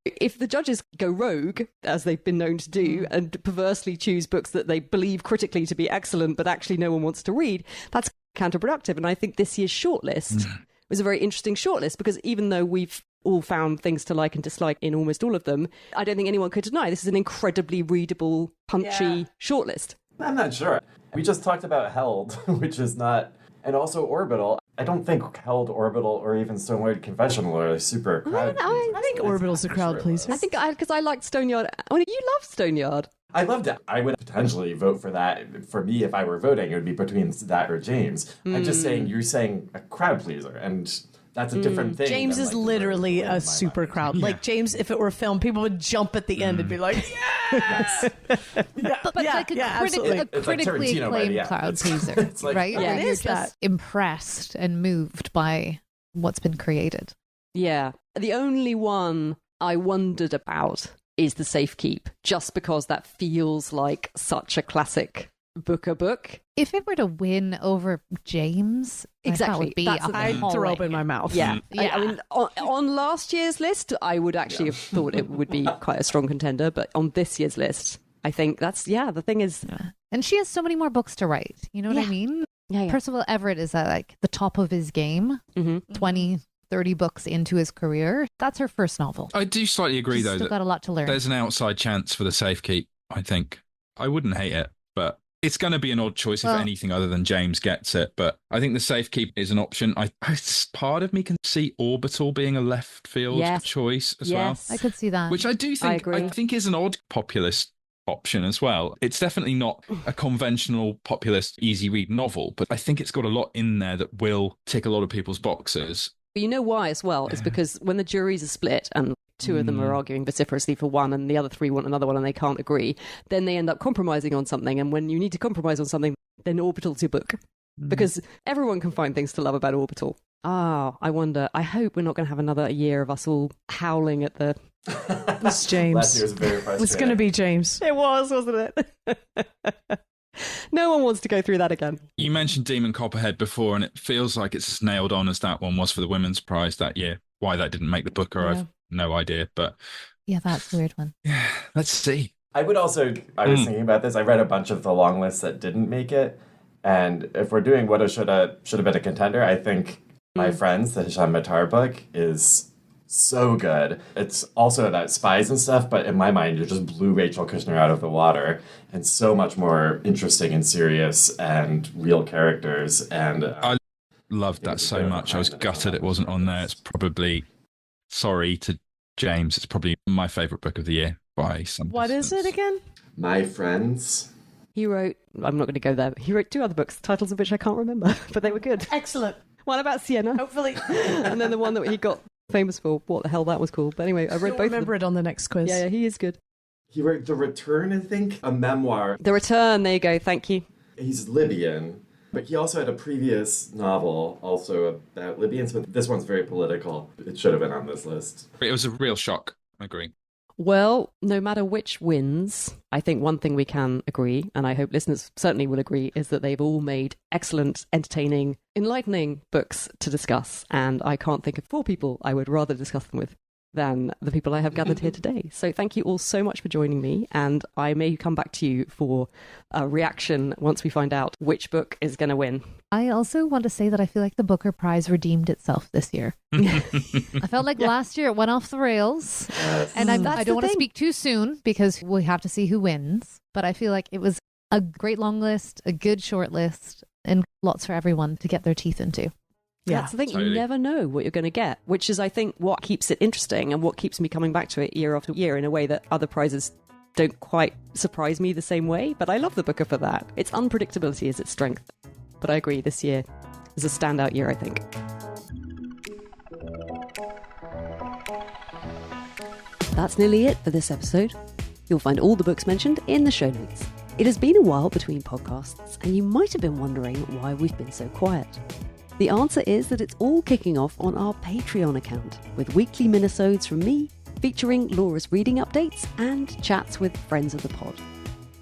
If the judges go rogue, as they've been known to do, and perversely choose books that they believe critically to be excellent, but actually no one wants to read, that's counterproductive. And I think this year's shortlist was a very interesting shortlist, because even though we've all found things to like and dislike in almost all of them, I don't think anyone could deny this is an incredibly readable, punchy shortlist. I'm not sure. We just talked about Held, which is not, and also Orbital. I don't think Held, Orbital, or even Stoneward Confessional are super crowd pleasers. I think Orbital's a crowd pleaser. I think because I liked Stoneyard. I mean, you love Stoneyard. I loved it. I would potentially vote for that. For me, if I were voting, it would be between that or James. I'm just saying, you're saying a crowd pleaser, and that's a different thing. James is literally a super crowd. Yeah. Like, James, if it were film, people would jump at the end and be like, yes! But like a critically acclaimed crowd pleaser, like, right? Yeah, you're just impressed and moved by what's been created. Yeah. The only one I wondered about is The Safekeep, just because that feels like such a classic Booker book. If it were to win over James, exactly, I'd throw up in my mouth. Yeah. I mean, on last year's list, I would actually have thought it would be quite a strong contender, but on this year's list, I think that's, the thing is... And she has so many more books to write, you know what I mean? Yeah. Percival Everett is at like the top of his game, 20-30 books into his career. That's her first novel. I do slightly agree, She's though. Still got a lot to learn. There's an outside chance for The Safekeep, I think. I wouldn't hate it, but it's going to be an odd choice if anything other than James gets it. But I think The Safekeep is an option. Part of me can see Orbital being a left field choice as well. I could see that. Which I do think, I think is an odd populist option as well. It's definitely not a conventional populist easy read novel, but I think it's got a lot in there that will tick a lot of people's boxes. But you know why as well? It's because when the juries are split and two of them are arguing vociferously for one and the other three want another one and they can't agree, then they end up compromising on something. And when you need to compromise on something, then Orbital's your book. Because everyone can find things to love about Orbital. I wonder. I hope we're not going to have another year of us all howling at the... It's James. Last year was very frustrating. It's going to be James. It was, wasn't it? No one wants to go through that again. You mentioned Demon Copperhead before, and it feels like it's as nailed on as that one was for the Women's Prize that year. Why that didn't make the Booker, I've no idea. But yeah, that's a weird one. Yeah, let's see. I was thinking about this. I read a bunch of the long lists that didn't make it, And if we're doing woulda, should have been a contender, I think My Friends, the Hisham Matar book, is so good. It's also about spies and stuff, but in my mind, you just blew Rachel Kushner out of the water, and so much more interesting and serious and real characters. And I loved that so much. I was gutted it wasn't on there. It's probably, sorry to James, it's probably my favourite book of the year by some What distance. is it again? My Friends. He wrote, I'm not going to go there, he wrote 2 other books, titles of which I can't remember, but they were good. Excellent. One about Sienna. Hopefully. And then the one that he got famous for, what the hell that was called. But anyway, I read You'll both of remember them. it on the next quiz. Yeah, he is good. He wrote The Return, I think, a memoir. The Return, there you go, thank you. He's Libyan, but he also had a previous novel also about Libyans, but this one's very political. It should have been on this list. It was a real shock, I agree. Well, no matter which wins, I think one thing we can agree, and I hope listeners certainly will agree, is that they've all made excellent, entertaining, enlightening books to discuss. And I can't think of 4 people I would rather discuss them with than the people I have gathered here today. So thank you all so much for joining me. And I may come back to you for a reaction once we find out which book is going to win. I also want to say that I feel like the Booker Prize redeemed itself this year. I felt like last year it went off the rails. And I don't want to speak too soon because we have to see who wins. But I feel like it was a great long list, a good short list, and lots for everyone to get their teeth into. Yeah, that's the thing. Totally. You never know what you're going to get, which is, I think, what keeps it interesting and what keeps me coming back to it year after year in a way that other prizes don't quite surprise me the same way. But I love the Booker for that. Its unpredictability is its strength. But I agree, this year is a standout year, I think. That's nearly it for this episode. You'll find all the books mentioned in the show notes. It has been a while between podcasts, and you might have been wondering why we've been so quiet. The answer is that it's all kicking off on our Patreon account, with weekly minisodes from me, featuring Laura's reading updates and chats with friends of the pod.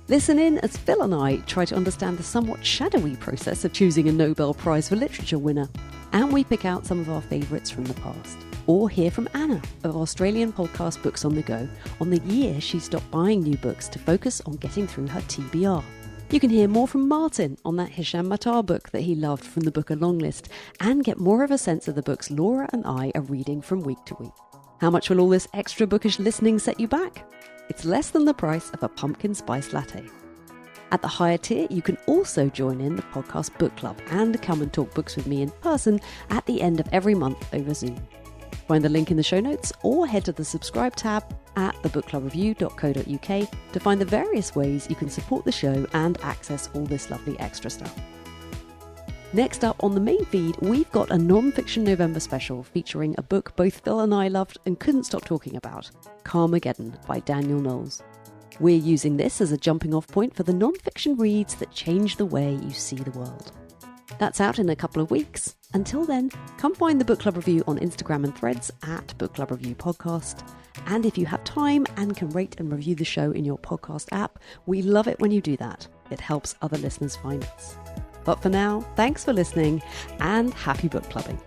Listen in as Phil and I try to understand the somewhat shadowy process of choosing a Nobel Prize for Literature winner, and we pick out some of our favourites from the past. Or hear from Anna of Australian podcast Books on the Go on the year she stopped buying new books to focus on getting through her TBR. You can hear more from Martin on that Hisham Matar book that he loved from the Booker longlist, and get more of a sense of the books Laura and I are reading from week to week. How much will all this extra bookish listening set you back? It's less than the price of a pumpkin spice latte. At the higher tier, you can also join in the podcast book club and come and talk books with me in person at the end of every month over Zoom. Find the link in the show notes or head to the subscribe tab at thebookclubreview.co.uk to find the various ways you can support the show and access all this lovely extra stuff. Next up on the main feed, we've got a non-fiction November special featuring a book both Phil and I loved and couldn't stop talking about, Carmageddon by Daniel Knowles. We're using this as a jumping off point for the non-fiction reads that change the way you see the world. That's out in a couple of weeks. Until then, come find the Book Club Review on Instagram and Threads at Book Club Review Podcast. And if you have time and can rate and review the show in your podcast app, we love it when you do that. It helps other listeners find us. But for now, thanks for listening and happy book clubbing.